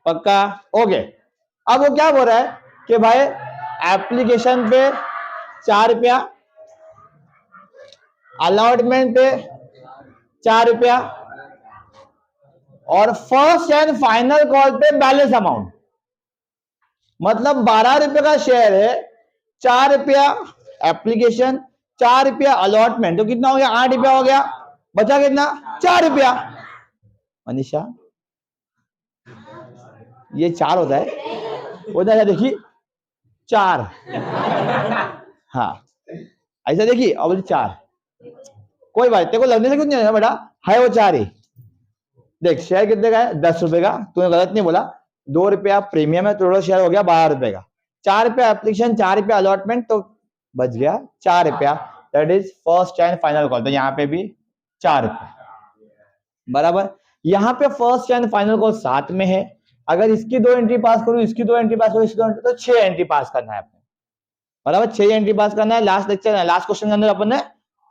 पक्का? ओके। अब वो क्या बोल रहा है कि भाई एप्लीकेशन पे 4 रुपया, अलॉटमेंट पे 4 रुपया और फर्स्ट एंड फाइनल कॉल पे बैलेंस अमाउंट। मतलब 12 रुपए का शेयर है, 4 रुपया एप्लीकेशन, 4 रुपया अलॉटमेंट, तो कितना हो गया? 8 रुपया हो गया। बचा कितना? 4 रुपया। मनीषा ये 4 होता है, होता है देखिए 4। हाँ ऐसा देखिए, अब 4, कोई बात तेरे को लगने से कुछ नहीं है बेटा, है वो 4 ही। देख शेयर कितने का है? 10 रुपए का, तूने गलत नहीं बोला। 2 रुपया प्रीमियम है, टोटल शेयर हो गया 12 रुपए का। 4 रुपया एप्लीकेशन, 4 रुपया अलॉटमेंट, तो बच गया 4 रुपया, that is first and final call. तो यहाँ पे भी 4 रुपया बराबर। यहाँ पे फर्स्ट एंड फाइनल कॉल साथ में है। अगर इसकी 2 एंट्री पास करूं, इसकी 2 एंट्री पास करूं, इसकी 2 एंट्री, तो 6 एंट्री पास करना है अपने, बराबर। 6 एंट्री पास करना है। लास्ट लेक्चर है, लास्ट क्वेश्चन के अंदर अपन ने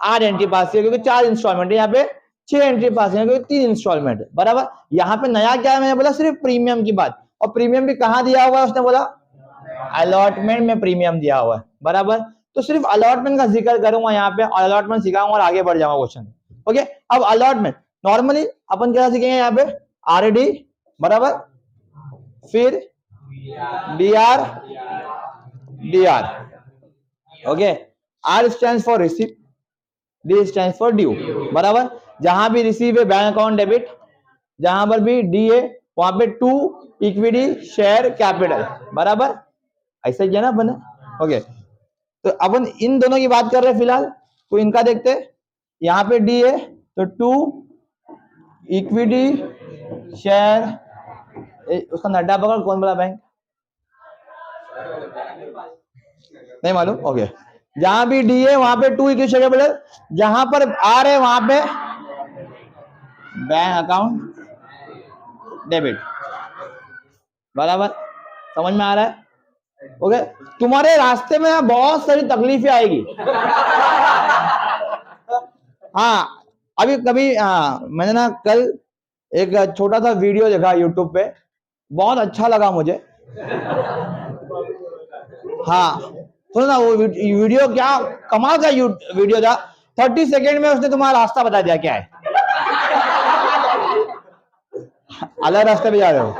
8 एंट्री पास किया, क्योंकि 4 इंस्टॉलमेंट है। यहाँ पे 6 एंट्री पास है, क्योंकि 3 इंस्टॉलमेंट है, बराबर। यहाँ पे नया क्या है? मैंने बोला सिर्फ प्रीमियम की बात, और प्रीमियम भी कहाँ दिया हुआ है? उसने बोला अलॉटमेंट में प्रीमियम दिया हुआ है, बराबर। तो सिर्फ अलॉटमेंट का जिक्र करूंगा यहाँ पे, और अलॉटमेंट सिखाऊंगा और आगे बढ़ जाऊंगा क्वेश्चन। ओके, अब अलॉटमेंट नॉर्मली अपन क्या सीखेंगे यहाँ पे? आरडी, बराबर, फिर DR, DR. Okay, R stands for receive, D stands for due, बराबर। जहां भी रिसीव है बैंक अकाउंट डेबिट, जहां पर भी डी है वहां पे टू इक्विटी शेयर कैपिटल, बराबर। ऐसा ही है ना अपन? ओके, तो अपन इन दोनों की बात कर रहे हैं फिलहाल, तो इनका देखते हैं। यहाँ पे डी है तो 2 इक्विटी शेयर, उसका नड्डा पकड़, कौन बोला बैंक? नहीं मालूम। ओके, जहां भी डी है वहां पे 2 इक्विटी शेयर कैपिटल, जहां पर आर है वहां पे बैंक अकाउंट डेबिट, बराबर। समझ में आ रहा है? ओके, तुम्हारे रास्ते में बहुत सारी तकलीफें आएगी। हाँ, अभी कभी मैंने ना कल एक छोटा सा वीडियो देखा यूट्यूब पे, बहुत अच्छा लगा मुझे। हाँ सुनो ना, वो वीडियो क्या कमाल का वीडियो था। 30 सेकेंड में उसने तुम्हारा रास्ता बता दिया क्या है। अलग रास्ते पे जा रहे हो।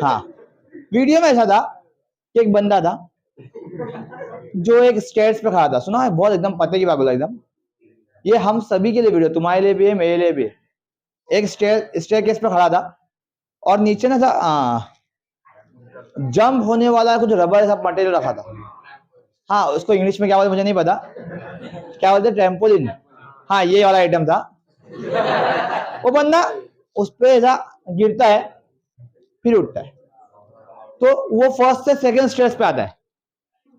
हाँ, वीडियो में ऐसा था कि एक बंदा था जो एक स्टेयर्स पे खड़ा था। सुना है? बहुत एकदम पते की बात बोला एकदम। ये हम सभी के लिए वीडियो, तुम्हारे लिए भी है, मेरे लिए भी है। एक स्टेयर केस पे खड़ा था और नीचे ना था जंप होने वाला कुछ रबर ऐसा मटेरियल रखा था। हाँ, उसको इंग्लिश में क्या बोलते मुझे नहीं पता, क्या बोलते? ट्रैम्पोलिन। हाँ, ये वाला आइटम था। वो बंदा उस पे ऐसा गिरता है फिर उठता है, तो वो फर्स्ट से सेकंड स्टेज पे आता है,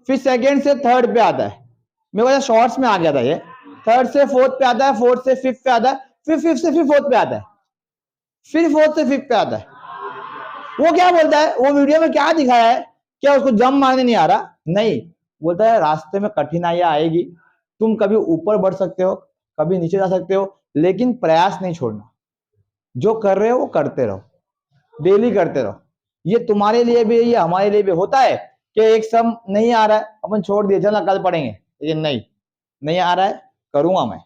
फिर सेकंड से थर्ड पे आता है। मेरे को शॉर्ट्स में आ गया था ये। थर्ड से फोर्थ पे आता है, फोर्थ से फिफ्थ पे आता है, फिर फिफ्थ से फिर फोर्थ पे आता है, फिर फोर्थ से फिफ्थ पे आता है। वो क्या बोलता है? वो वीडियो में क्या दिखाया है? क्या उसको जंप मारने नहीं आ रहा? नहीं, बोलता है रास्ते में कठिनाइयां आएगी, तुम कभी ऊपर बढ़ सकते हो, कभी नीचे जा सकते हो, लेकिन प्रयास नहीं छोड़ना। जो कर रहे हो वो करते रहो, डेली करते रहो। ये तुम्हारे लिए भी, ये हमारे लिए भी होता है कि एक सम नहीं आ रहा है, अपन छोड़ दिए, चल कल पढ़ेंगे, लेकिन नहीं आ रहा है, करूंगा मैं,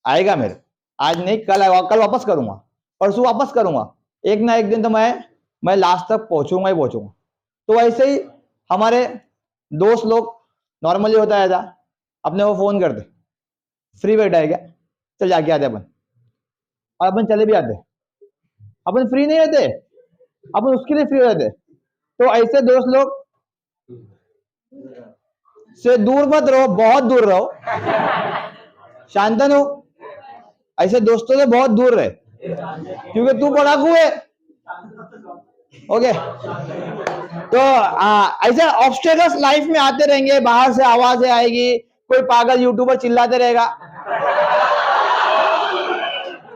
आएगा मेरे, आज नहीं कल आएगा, कल वापस करूंगा, परसों वापस करूंगा, एक ना एक दिन तो मैं लास्ट तक पहुंचूंगा ही पहुंचूंगा। तो ऐसे ही हमारे दोस्त लोग नॉर्मली होता है, ऐसा अपने को फोन करते, फ्री बैठा है क्या, चल जाके आते अपन, और अपन चले भी आते, अपन फ्री नहीं रहते, अपन उसके लिए फ्री रहते। तो ऐसे दोस्त लोग से दूर मत रहो, बहुत दूर रहो, शांतनु, ऐसे दोस्तों से बहुत दूर रहे, क्योंकि तू पढ़ाकू है। ओके, तो ऐसे ऑब्स्टेकल्स लाइफ में आते रहेंगे, बाहर से आवाजें आएगी, कोई पागल यूट्यूबर चिल्लाते रहेगा,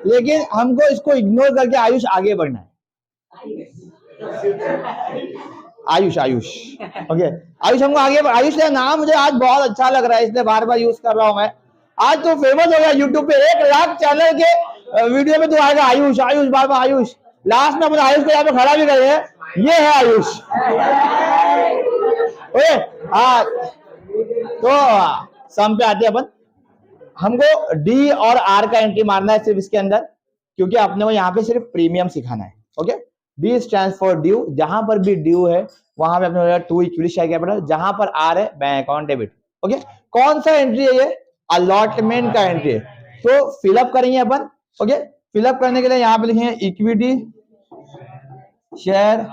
लेकिन हमको इसको इग्नोर करके आयुष आगे बढ़ना है। आयुष ओके, आयुष हमको आगे, आयुष का नाम मुझे आज बहुत अच्छा लग रहा है, इसलिए बार बार यूज कर रहा हूं मैं। आज तो फेमस हो गया यूट्यूब पे, 1 लाख चैनल के वीडियो में तो आएगा आयुष बार बार आयुष, लास्ट में अपने आयुष को यहाँ पे खड़ा भी कर रहे हैं, ये है आयुष। ओके, हाँ, तो सम पे आते हैं अपन, हमको डी और आर का एंट्री मारना है सिर्फ इसके अंदर, क्योंकि अपने को यहाँ पे सिर्फ प्रीमियम सिखाना है। Okay, D stands for due, जहां पर भी ड्यू है वहां पे अपने टू इक्विटी शेयर कैपिटल, जहां पर आर है बैंक अकाउंट डेबिट। ओके, कौन सा एंट्री है ये, अलॉटमेंट का एंट्री है, तो फिलअप करेंगे अपन। ओके, फिलअप करने के लिए यहाँ पे लिखेंगे इक्विटी शेयर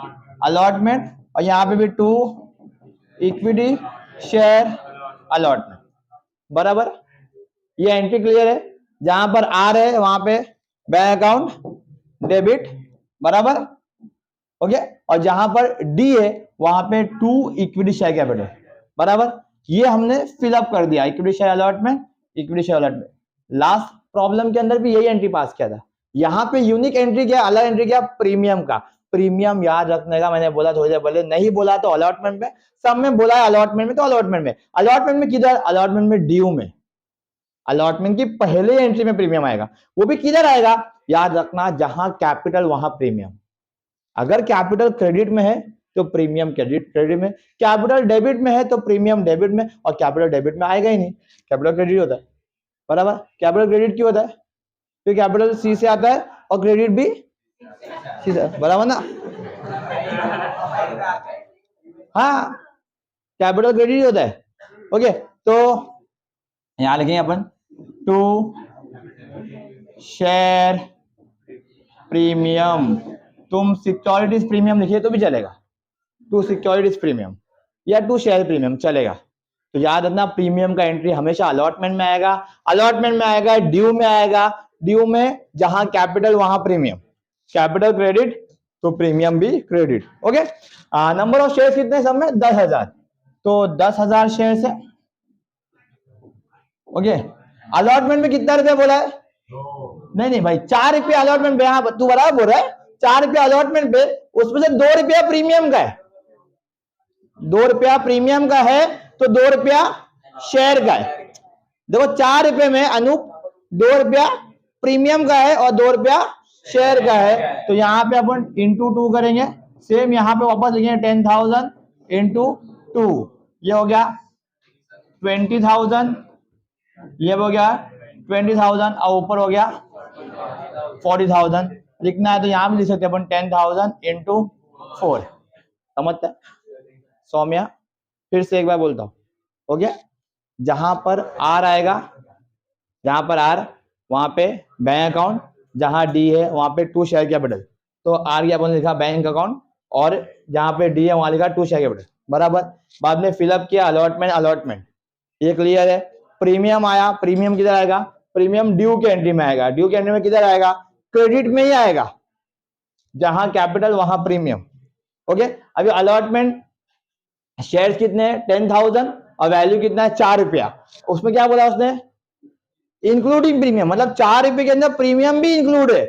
अलॉटमेंट, और यहाँ पे भी टू इक्विटी शेयर अलॉटमेंट, बराबर। ये एंट्री क्लियर है, जहां पर आर है वहां पे बैंक अकाउंट डेबिट, बराबर। ओके, और जहां पर डी है वहां पे टू इक्विटी शेयर कैपिटल, बराबर। ये हमने फिलअप कर दिया, equity share allotment, equity share allotment. Last problem के अंदर भी यही एंट्री पास किया था। यहाँ पे यूनिक एंट्री क्या, अलग एंट्री क्या, प्रीमियम का। प्रीमियम याद रखने का मैंने बोला थोड़ी देर पहले, नहीं बोला तो अलॉटमेंट में, सब में बोला है अलॉटमेंट में, तो अलॉटमेंट में, अलॉटमेंट में किधर, अलॉटमेंट में ड्यू में, अलॉटमेंट की पहले एंट्री में प्रीमियम आएगा। वो भी किधर आएगा, याद रखना, जहां कैपिटल वहां प्रीमियम। अगर कैपिटल क्रेडिट में है तो प्रीमियम क्रेडिट में, कैपिटल डेबिट में है तो प्रीमियम डेबिट में, और कैपिटल डेबिट में आएगा ही नहीं, कैपिटल क्रेडिट होता है, बराबर। कैपिटल क्रेडिट क्यों होता है, तो कैपिटल सी से आता है और क्रेडिट भी सी से, बराबर ना। हाँ, कैपिटल क्रेडिट होता है। ओके, तो यहां लिखेंगे अपन टू शेयर प्रीमियम, तुम सिक्योरिटीज प्रीमियम लिखिए तो भी चलेगा, टू सिक्योरिटीज प्रीमियम या टू शेयर प्रीमियम चलेगा। तो याद रखना, प्रीमियम का एंट्री हमेशा अलॉटमेंट में आएगा, अलॉटमेंट में आएगा, ड्यू में आएगा, ड्यू में जहां कैपिटल वहां प्रीमियम, कैपिटल क्रेडिट तो प्रीमियम भी credit. Okay, number of share कितने सब में, 10,000, तो 10,000 शेयर है। ओके, अलॉटमेंट में कितना रुपया बोला है, नहीं भाई, 4 रुपया अलॉटमेंट पे, हाँ तू बराबर बोल रहा है, 4 रुपया अलॉटमेंट पे, उसमें से 2 रुपया प्रीमियम का है, 2 रुपया प्रीमियम का है, तो 2 रुपया शेयर का है। देखो 4 रुपये में अनूप 2 रुपया प्रीमियम का है और 2 रुपया शेयर का है, तो यहाँ पे अपन इंटू 2 करेंगे। सेम यहाँ पे वापस लिखेंगे 10,000 इंटू 2, ये हो गया 20,000, ये हो गया 20,000, और ऊपर हो गया 40,000 लिखना है, तो यहाँ भी लिख सकते हैं अपन 10,000 इंटू 4, समझते हैं सौम्या। फिर से एक बार बोलता हूँ, हो गया, जहां पर आर आएगा, जहां पर आर वहां पे बैंक अकाउंट, जहां डी है वहां पे टू शेयर कैपिटल, तो आर की अपन लिखा बैंक अकाउंट, और जहां पे डी है वहां लिखा टू शेयर कैपिटल, बराबर। बाद में फिलअप किया अलॉटमेंट, ये क्लियर है। प्रीमियम आया, प्रीमियम किधर आएगा, प्रीमियम ड्यू के एंट्री में आएगा, ड्यू के एंट्री में किधर आएगा, क्रेडिट में ही आएगा, जहां कैपिटल वहां प्रीमियम। ओके, अभी अलॉटमेंट शेयर्स कितने हैं, 10,000, और वैल्यू कितना है, 4 रुपया। उसमें क्या बोला उसने, इंक्लूडिंग प्रीमियम, मतलब 4 रुपए के अंदर प्रीमियम भी इंक्लूड है,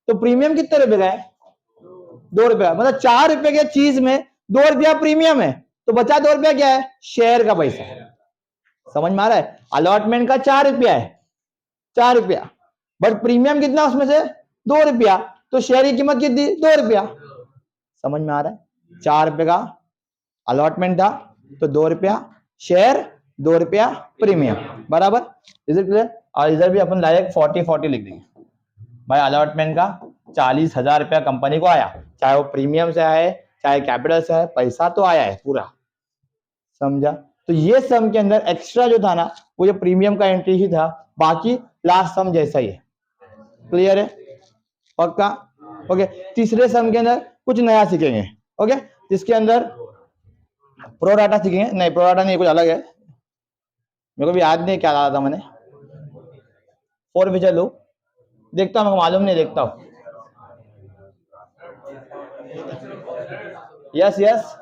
तो प्रीमियम कितने रुपए का है, 2 रुपया, मतलब 4 रुपए के चीज में 2 रुपया प्रीमियम है, तो बचा 2 रुपया क्या है, शेयर का पैसा है। समझ में आ रहा है, अलॉटमेंट का 4 रुपया है, 4 रुपया, बट प्रीमियम कितना उसमें से 2 रुपया, तो शेयर की कीमत कितनी, 2 रुपया। समझ में आ रहा है, 4 रुपए का अलॉटमेंट था, तो 2 रुपया शेयर, 2 रुपया प्रीमियम, बराबर। Is it clear? और इधर भी अपन डायरेक्ट 40-40 लिख देंगे भाई। अलॉटमेंट का 40,000 रुपया कंपनी को आया, चाहे वो प्रीमियम से आए चाहे कैपिटल से आए, पैसा तो आया है पूरा, समझा? तो ये सम के अंदर एक्स्ट्रा जो था ना वो ये प्रीमियम का एंट्री ही था, बाकी लास्ट सम जैसा ही है। क्लियर है? पक्का? ओके। तीसरे सम के अंदर कुछ नया सीखेंगे, ओके, जिसके अंदर प्रोराटा सीखेंगे। नहीं, प्रोराटा नहीं, कुछ अलग है, मेरे को भी याद नहीं क्या डाला था मैंने। फोर विचर लो, देखता हूँ, मालूम नहीं, देखता हूँ। यस यस,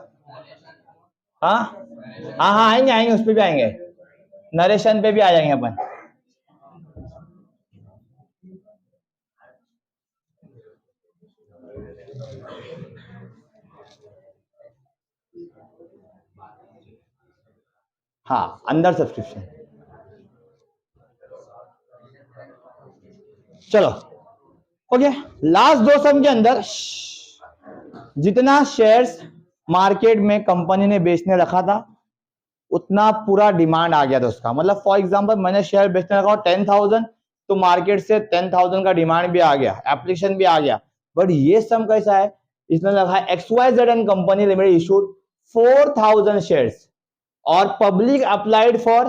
हाँ हाँ हाँ, आएंगे आएंगे, उस पर भी आएंगे, नरेशन पे भी आ जाएंगे अपन। हाँ, अंडर सब्सक्रिप्शन। चलो ओके, लास्ट दो सम के अंदर जितना शेयर्स मार्केट में कंपनी ने बेचने रखा था उतना पूरा डिमांड आ गया था उसका। मतलब फॉर एग्जांपल मैंने शेयर बेचने रखा 10,000, तो मार्केट से 10,000 का डिमांड भी आ गया, एप्लीकेशन भी आ गया। बट ये सम कैसा है, इसमें लगा है XYZ and company limited issued 4,000 shares और public applied for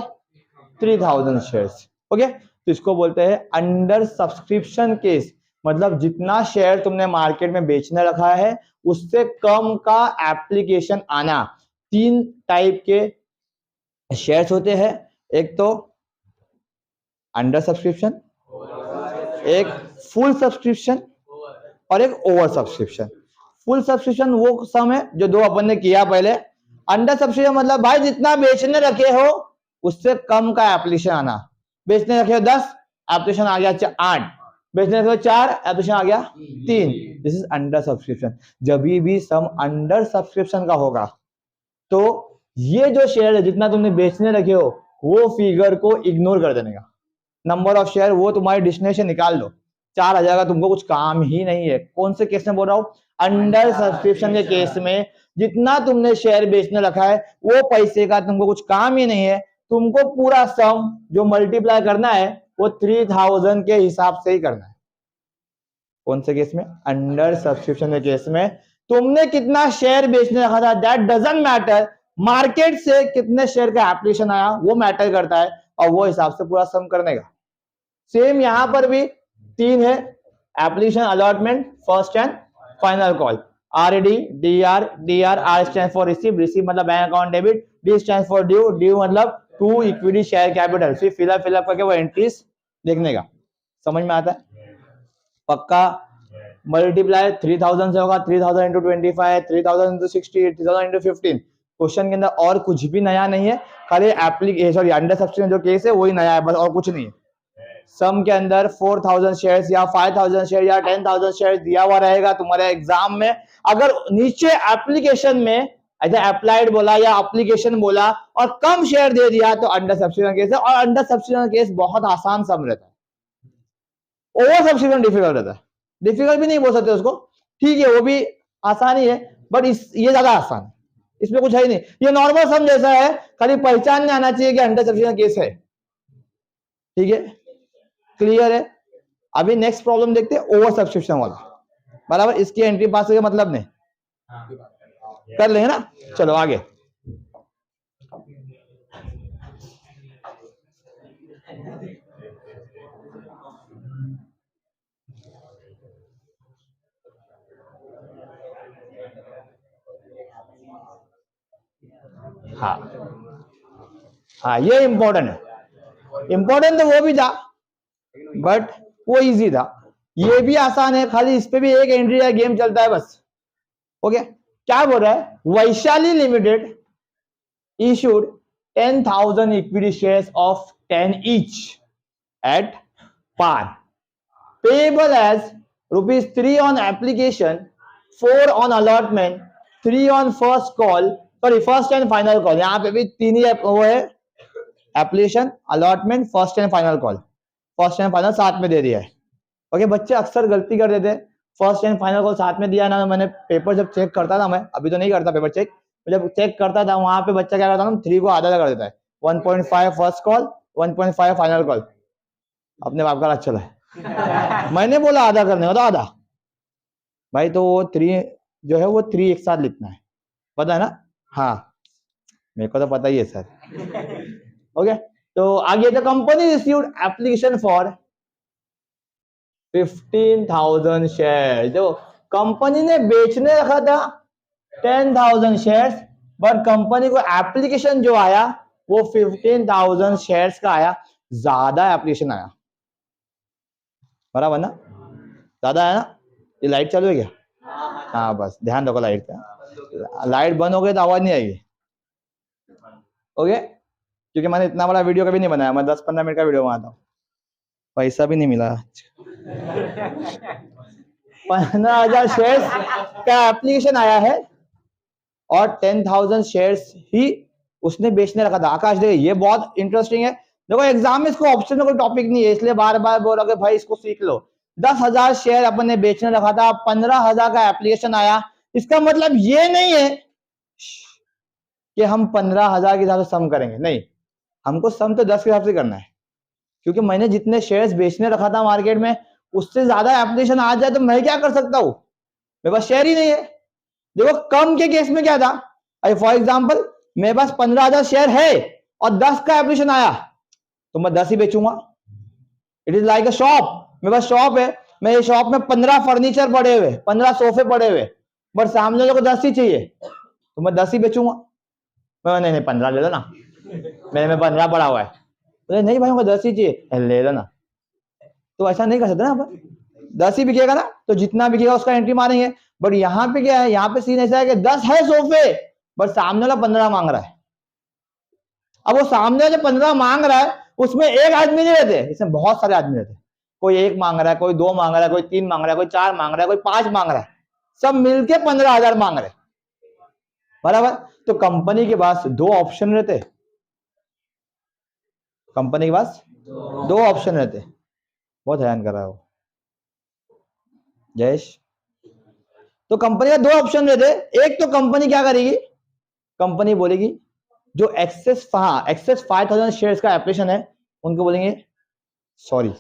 3,000 shares. Okay, तो इसको बोलते हैं अंडर सब्सक्रिप्शन केस। मतलब जितना शेयर तुमने मार्केट में बेचने रखा है उससे कम का एप्लीकेशन आना। 3 टाइप के शेयर्स होते हैं, एक तो अंडर सब्सक्रिप्शन, एक फुल सब्सक्रिप्शन और एक ओवर सब्सक्रिप्शन। फुल सब्सक्रिप्शन वो सम है जो दो अपन ने किया पहले। अंडर सब्सक्रिप्शन मतलब भाई जितना बेचने रखे हो उससे कम का एप्लीकेशन आना। बेचने रखे हो 10, एप्लीकेशन आ गया 8, बेचने रखे हो 4, एप्लीकेशन आ गया 3। This is under subscription. जब भी सम अंडर सब्सक्रिप्शन का होगा तो ये जो शेयर है जितना तुमने बेचने रखे हो वो फिगर को इग्नोर कर देने का। नंबर ऑफ शेयर वो तुम्हारी डेस्टिनेशन निकाल लो, 4,000 का तुमको कुछ काम ही नहीं है। कौन से केस में बोल रहा हूं? अंडर सब्सक्रिप्शन के केस में जितना तुमने शेयर बेचने रखा है वो पैसे का तुमको कुछ काम ही नहीं है। तुमको पूरा सम जो मल्टीप्लाई करना है वो 3,000 के हिसाब से ही करना है। कौन से केस में? अंडर सब्सक्रिप्शन के केस में तुमने कितना शेयर बेचने रखा था दैट डजंट मैटर, मार्केट से कितने शेयर का एप्लीकेशन आया वो मैटर करता है, और वो हिसाब से पूरा सम करने का। सेम यहां पर भी 3 है, application, allotment, first and final call. RD, DR, DR, R stand for receive, receive मतलब bank account debit, D stand for due, due मतलब टू इक्विटी शेयर कैपिटल। फिर फिलअप करके वो एंट्रीज देखने का। समझ में आता है? पक्का? मल्टीप्लाई 3,000 से होगा, 3,000 इंटू 25, 3,000 इंटू 60, 3,000 इंटू 15। क्वेश्चन के अंदर और कुछ भी नया नहीं है, खाली एप्लीकेशन अंडर सब्सक्रिप्शन जो केस है वही नया है, बस और कुछ नहीं है। सम के अंदर 4,000 शेयर्स या 5,000 शेयर या 10,000 शेयर दिया हुआ रहेगा तुम्हारे एग्जाम में। अगर नीचे एप्लीकेशन में ऐसा अप्लाइड बोला या एप्लीकेशन बोला और कम शेयर दे दिया तो अंडर सब्सक्रिप्शन केस है। और अंडर सब्सक्रिप्शन केस बहुत आसान सम रहता है, ओवर सब्सक्रिप्शन डिफिकल्ट रहता है। डिफिकल्ट भी नहीं बोल सकते उसको, ठीक है वो भी आसान ही है, बट ये ज्यादा आसान है, इसमें कुछ है ही नहीं। ये नॉर्मल सम जैसा है, खाली पहचान में आना चाहिए कि अंडर सब्सक्रिप्शन केस है। ठीक है, क्लियर है? अभी नेक्स्ट प्रॉब्लम देखते हैं, ओवर सब्सक्रिप्शन वाला। बराबर, इसकी एंट्री पास हो मतलब नहीं कर लेंगे ना। चलो आगे। हाँ हाँ, ये इंपॉर्टेंट है। इंपॉर्टेंट तो वो भी था बट वो इजी था, ये भी आसान है, खाली इस पे भी एक एंट्री या गेम चलता है बस। ओके, क्या बोल रहा है? Vaishali limited issued 10,000 equity shares of 10 each at par, payable as ₹3 on application, 4 on allotment, 3 on first call, sorry first and final call। यहाँ पे भी 3 ही वो है, application, allotment, first and final call. First and final साथ में दे दिया है। Okay, बच्चे अक्सर गलती कर देते हैं, फर्स्ट एंड फाइनल कॉल साथ में दिया ना। मैंने पेपर जब चेक करता था, मैं अभी तो नहीं करता पेपर चेक, जब चेक करता था वहां पे बच्चा क्या करता था, 3 को आधा कर देता है, 1.5 फर्स्ट कॉल, 1.5 फाइनल कॉल। अपने बाप का राज चला है। मैंने बोला आधा करने का तो आधा भाई, तो वो 3 जो है वो 3 एक साथ लिखना है, पता है ना? हाँ मेरे को तो पता ही है सर। ओके तो आगे, the company received application for 15,000 share. जो कंपनी ने बेचने रखा था 10,000 शेयर्स, बट कंपनी को एप्लीकेशन जो आया वो 15,000 शेयर्स का आया, ज्यादा एप्लीकेशन आया, बराबर ना? ज्यादा है ना? ये लाइट चालू है क्या? हाँ बस ध्यान रखो लाइट का, लाइट बंद हो गई तो आवाज नहीं आएगी। ओके क्योंकि मैंने इतना बड़ा वीडियो कभी नहीं बनाया, मैं 10-15 मिनट का वीडियो बनाता हूँ, पैसा भी नहीं मिला। 15,000 शेयर्स का एप्लीकेशन आया है और 10,000 शेयर्स ही उसने बेचने रखा था। आकाश देखिए ये बहुत इंटरेस्टिंग है, देखो एग्जाम में इसको ऑप्शन में कोई टॉपिक नहीं है, इसलिए बार बार बोल रहा भाई इसको सीख लो। 10,000 शेयर अपन ने बेचने रखा था, 15,000 का एप्लीकेशन आया। इसका मतलब ये नहीं है कि हम 15,000 के हिसाब से सम करेंगे, नहीं, हमको सम तो 10 के हिसाब से करना है, क्योंकि मैंने जितने शेयर्स बेचने रखा था मार्केट में उससे ज्यादा एप्लीकेशन आ जाए तो मैं क्या कर सकता हूं, मेरे पास शेयर ही नहीं है। देखो कम के केस में क्या था, फॉर एग्जाम्पल मेरे पास 15,000 शेयर है और 10 का एप्लीकेशन आया तो मैं 10 ही बेचूंगा। It is like a shop, मेरे पास शॉप है, मेरे शॉप में 15 फर्नीचर पड़े हुए, 15 सोफे पड़े हुए, बट सामने वाले को 10 ही चाहिए तो मैं 10 ही बेचूंगा। नहीं नहीं 15 ले लो ना, मेरे में 15 पड़ा हुआ है, तो नहीं भाई मुझे 10 ही चाहिए, ले लो ना। तो ऐसा नहीं कर सकते ना अपन, 10 ही बिकेगा ना तो जितना बिकेगा उसका एंट्री मारेंगे। बट यहाँ पे क्या है, यहाँ पे सीन ऐसा है कि 10 है सोफे बट सामने वाला 15 मांग रहा है। अब वो सामने वाले 15 मांग रहा है, उसमें एक आदमी नहीं रहते, इसमें बहुत सारे आदमी रहते, कोई 1 मांग रहा है, कोई 2 मांग रहा है, कोई 3 मांग रहा है, कोई 4 मांग रहा है, कोई 5 मांग रहा है, सब मिलके 15,000 मांग रहे, बराबर। तो कंपनी के पास 2 ऑप्शन रहते, कंपनी के पास 2 ऑप्शन रहते। बहुत हैरान कर रहा है वो जयेश। तो कंपनी का 2 ऑप्शन रहते, एक तो कंपनी क्या करेगी, कंपनी बोलेगी जो एक्सेस 5,000 शेयर्स का एप्लीकेशन है उनको बोलेंगे सॉरी,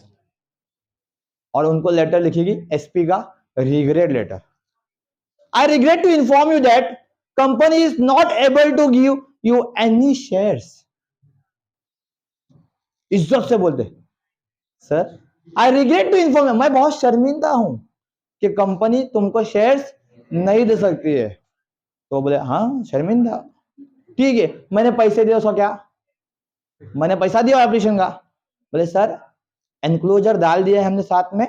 और उनको लेटर लिखेगी एसपी का regret letter, I regret to inform you that company is not able to give you any shares. इज्जत से बोलते sir I regret to inform you, मैं बहुत शर्मिंदा हूं कि कंपनी तुमको शेयर्स नहीं दे सकती है। तो बोले हाँ शर्मिंदा, ठीक है मैंने पैसे दिए, उसका क्या, मैंने पैसा दिया एप्लीकेशन का। बोले सर एनक्लोजर डाल दिया है हमने साथ में,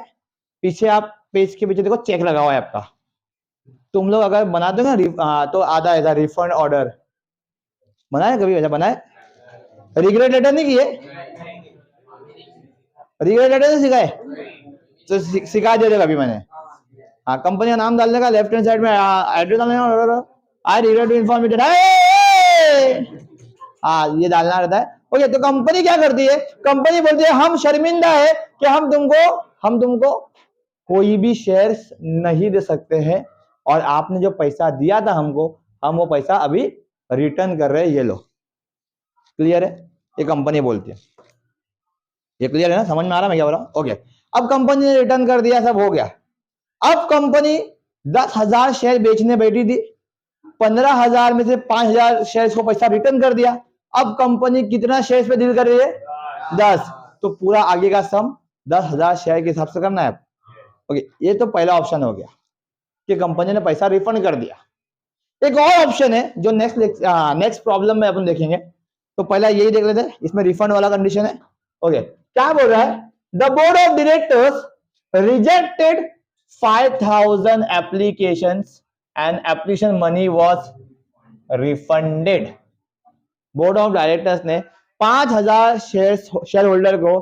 पीछे आप पेज के पीछे देखो चेक लगा हुआ है आपका, तुम लोग अगर बना दो ना तो आधा ऐसा रिफंड ऑर्डर बनाए, कभी वैसा बनाए, रिग्रेट लेटर नहीं किए, रिग्रेट लेटर नहीं सिखाए तो सिखा दे कभी मैंने। हाँ कंपनी का नाम डालने का, लेफ्ट हैंड साइड में एड्रेस डालने का, I regret to inform you हाँ ये डालना रहता है। ओके तो कंपनी क्या करती है, कंपनी बोलती है हम शर्मिंदा है कि हम तुमको कोई भी शेयर्स नहीं दे सकते हैं, और आपने जो पैसा दिया था हमको, हम वो पैसा अभी रिटर्न कर रहे हैं, ये लो। क्लियर है, ये कंपनी बोलती है, ये क्लियर है ना, समझ में आ रहा है मैं क्या बोल रहा हूँ? ओके अब कंपनी ने रिटर्न कर दिया, सब हो गया। अब कंपनी 10,000 शेयर बेचने बैठी थी, 15,000 में से 5,000 शेयर्स को पैसा रिटर्न कर दिया। अब कंपनी कितना शेयर्स पे डील कर रही है, 10, तो पूरा आगे का सम 10,000 शेयर के हिसाब से करना है। ओके ये तो पहला ऑप्शन हो गया कि कंपनी ने पैसा रिफंड कर दिया। एक और ऑप्शन है जो नेक्स्ट प्रॉब्लम में अपन देखेंगे, तो पहला यही देख लेते हैं, इसमें रिफंड वाला कंडीशन है। ओके क्या बोल रहा है, the board of directors rejected 5,000 applications and application money was refunded. Board of directors ने 5,000 शेयर होल्डर को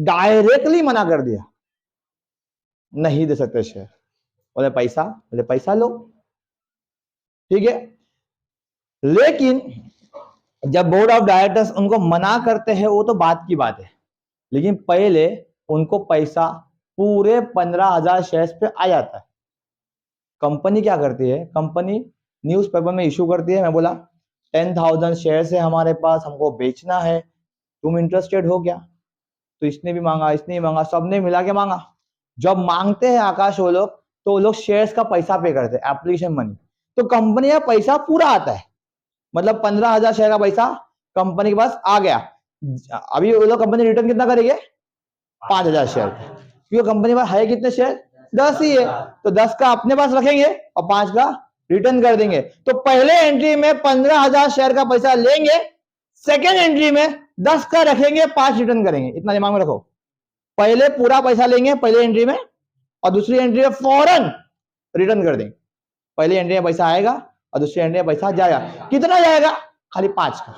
डायरेक्टली मना कर दिया, नहीं दे सकते शेयर, बोले पैसा लो, ठीक है। लेकिन जब बोर्ड ऑफ डायरेक्टर्स उनको मना करते हैं वो तो बात की बात है, लेकिन पहले उनको पैसा पूरे 15,000 शेयर्स पे आ जाता है। कंपनी क्या करती है, कंपनी न्यूज़पेपर में इशू करती है, मैं बोला 10,000 शेयर है हमारे पास, हमको बेचना है, तुम इंटरेस्टेड हो क्या? तो इसने भी मांगा, इसने भी मांगा, सबने मिला के मांगा। जब मांगते हैं आकाश वो लोग, तो वो लोग शेयर्स का पैसा पे करते हैं, एप्लीकेशन मनी। तो कंपनी का पैसा पूरा आता है, मतलब 15,000 शेयर का पैसा कंपनी के पास आ गया। अभी वो लोग कंपनी रिटर्न कितना करेंगे? 5,000 शेयर, क्योंकि कंपनी में है कितने शेयर? 10 ही है, तो 10 का अपने पास रखेंगे और 5 का रिटर्न कर देंगे। तो पहले एंट्री में 15,000 शेयर का पैसा लेंगे, सेकेंड एंट्री में 10 का रखेंगे, 5 रिटर्न करेंगे। इतना दिमाग में रखो, पहले पूरा पैसा लेंगे पहले एंट्री में, और दूसरी एंट्री में फौरन रिटर्न कर देंगे। पहली एंट्री में पैसा आएगा और दूसरी एंट्री में पैसा जाएगा। कितना जाएगा? खाली 5 का।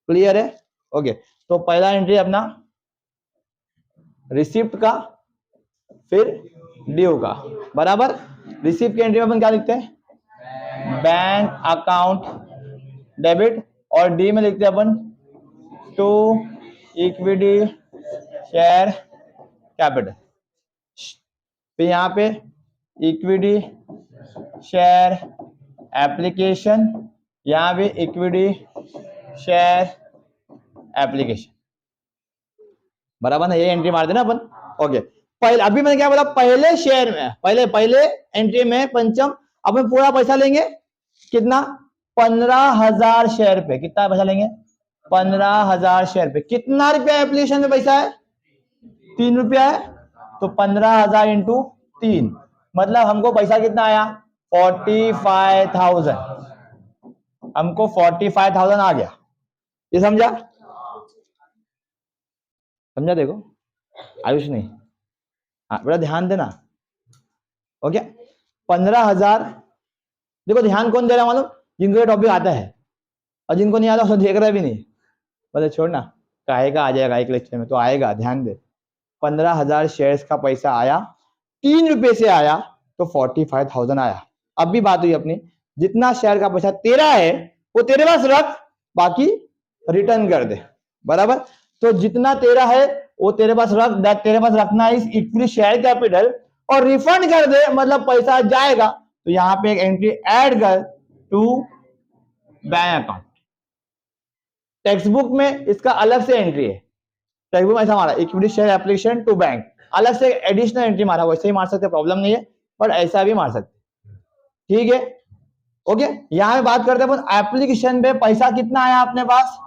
क्लियर है? ओके, तो पहला एंट्री अपना रिसिप्ट का, फिर ड्यू का, बराबर। रिसिप्ट की एंट्री में अपन क्या लिखते हैं? बैंक अकाउंट डेबिट, और डी में लिखते हैं अपन टू इक्विटी शेयर कैपिटल। फिर यहाँ पे इक्विटी शेयर एप्लीकेशन, यहाँ भी इक्विटी शेयर एप्लीकेशन, बराबर ना? ये एंट्री मार देना अपन। ओके, पहले अभी मैंने क्या बोला? पहले शेयर में, पहले एंट्री में पंचम अपन पूरा पैसा लेंगे। कितना? 15,000 शेयर पे। कितना पैसा लेंगे? 15,000 शेयर पे। कितना रुपया एप्लीकेशन में पैसा है? 3 रुपया है, तो 15,000 इंटू 3, मतलब हमको पैसा कितना आया? 45,000। हमको 45,000 आ गया। ये समझा? समझा? देखो आयुष नहीं, हाँ बड़ा ध्यान देना। ओके, 15,000। देखो ध्यान कौन दे रहा है मालूम? जिनको ये टॉपिक आता है, और जिनको नहीं आता उसको देख रहा भी नहीं, मतलब छोड़ना, कहेगा आ जाएगा एक लेक्चर में, तो आएगा, ध्यान दे। 15,000 शेयर्स का पैसा आया, 3 रुपए से आया, तो 45,000 आया। अब भी बात हुई अपनी, जितना शेयर का पैसा तेरा है वो तेरे पास रख, बाकी रिटर्न कर दे, बराबर। तो जितना तेरा है वो तेरे पास रख, तेरे पास रखना है इस इक्विटी शेयर कैपिटल, और रिफंड कर दे, मतलब पैसा जाएगा। तो यहाँ पे एक एंट्री ऐड कर to bank account. Textbook में इसका अलग से एंट्री है, टेक्स्ट बुक में ऐसा मारा equity share application to bank, अलग से एडिशनल एंट्री मारा, वैसे ही मार सकते, प्रॉब्लम नहीं है, पर ऐसा भी मार सकते। ठीक है, ओके। यहां पे बात करते हैं अपन एप्लीकेशन पे पैसा कितना आया अपने पास?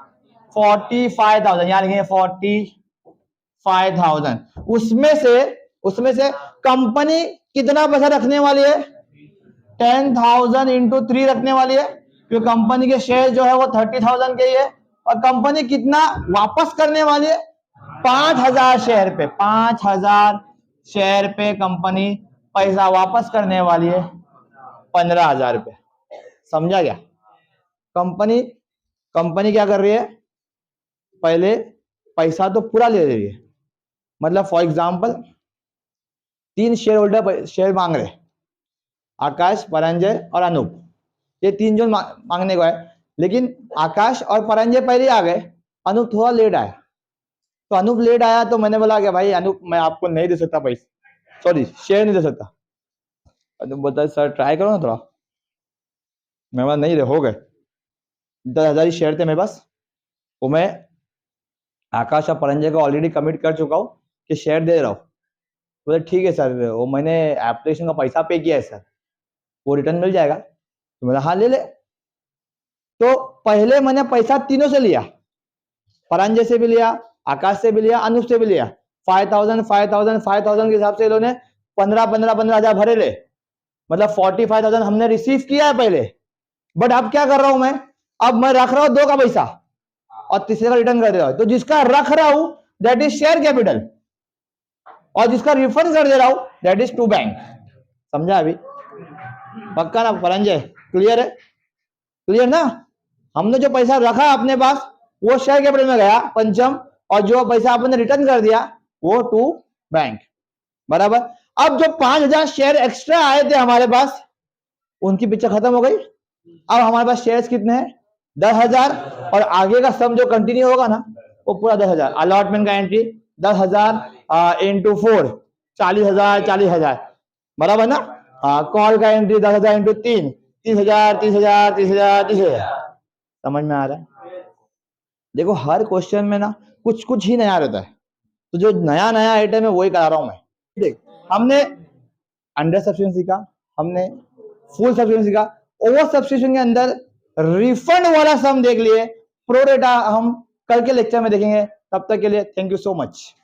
45,000, यहाँ लिखेंगे 45,000। उसमें से कंपनी कितना पैसा रखने वाली है? 10,000 इंटू 3 रखने वाली है, क्योंकि कंपनी के शेयर जो है वो 30,000 के ही है, और कंपनी कितना वापस करने वाली है? 5,000 शेयर पे। 5,000 शेयर पे कंपनी पैसा वापस करने वाली है 15,000 रुपए। समझा क्या? कंपनी क्या कर रही है? पहले पैसा तो पूरा ले रही है, मतलब for example 3 share holder share मांग रहे, आकाश, परंजय और अनूप, ये 3 जो मांगने को है, लेकिन आकाश और परंजय पहले आ गए, अनूप थोड़ा लेट आया। तो अनूप लेट आया तो मैंने बोला कि भाई अनूप मैं आपको नहीं दे सकता पैसा, सॉरी शेयर नहीं दे सकता। अनूप बोलता सर ट्राई करो ना थोड़ा। मैं बोला नहीं हो गए, 10,000 ही शेयर थे मेरे पास, वो मैं आकाश और परंजय को ऑलरेडी कमिट कर चुका हूँ कि शेयर दे रहा हूँ। बोले ठीक है सर, वो मैंने एप्लीकेशन का पैसा पे किया है सर, वो रिटर्न मिल जाएगा। तो बोला हाँ ले ले। तो पहले मैंने पैसा तीनों से लिया, परंजय से भी लिया, आकाश से भी लिया, अनूप से भी लिया। 5,000 के हिसाब से इन्होंने 15,000 भरे ले, मतलब 45,000 हमने रिसीव किया है पहले। बट अब क्या कर रहा हूं मैं? अब मैं रख रहा हूं 2 का पैसा और तीसरे का रिटर्न कर दे रहा हूं। तो जिसका रख रहा हूं दैट इज शेयर कैपिटल, और जिसका रिफंड कर दे रहा हूं दैट इज टू बैंक। समझा अभी? पक्का ना परंजय? क्लियर है? क्लियर ना? हमने जो पैसा रखा अपने पास वो शेयर कैपिटल में गया पंचम, और जो पैसा आपने रिटर्न कर दिया वो टू बैंक, बराबर। अब जो 5,000 शेयर एक्स्ट्रा आए थे हमारे पास, उनकी पिक्चर खत्म हो गई। अब हमारे पास शेयर्स कितने हैं? 10,000, और आगे का सम जो कंटिन्यू होगा ना वो पूरा 10,000। अलॉटमेंट का एंट्री 10,000 इंटू 4, 40,000, 40,000, बराबर ना? कॉल का एंट्री 10,000 इंटू 3, 30,000 30,000 30,000 30,000। समझ में आ रहा है? देखो हर क्वेश्चन में ना कुछ कुछ ही नया रहता है, तो जो नया नया आइटम है वही करा रहा हूं मैं। देख हमने अंडर सब्सटीट्यूशन सीखा, हमने फुल सब्सटीट्यूशन सीखा, ओवर सब्सटीट्यूशन के अंदर रिफंड वाला सम देख लिए, प्रो डेटा हम कल के लेक्चर में देखेंगे। तब तक के लिए थैंक यू सो मच।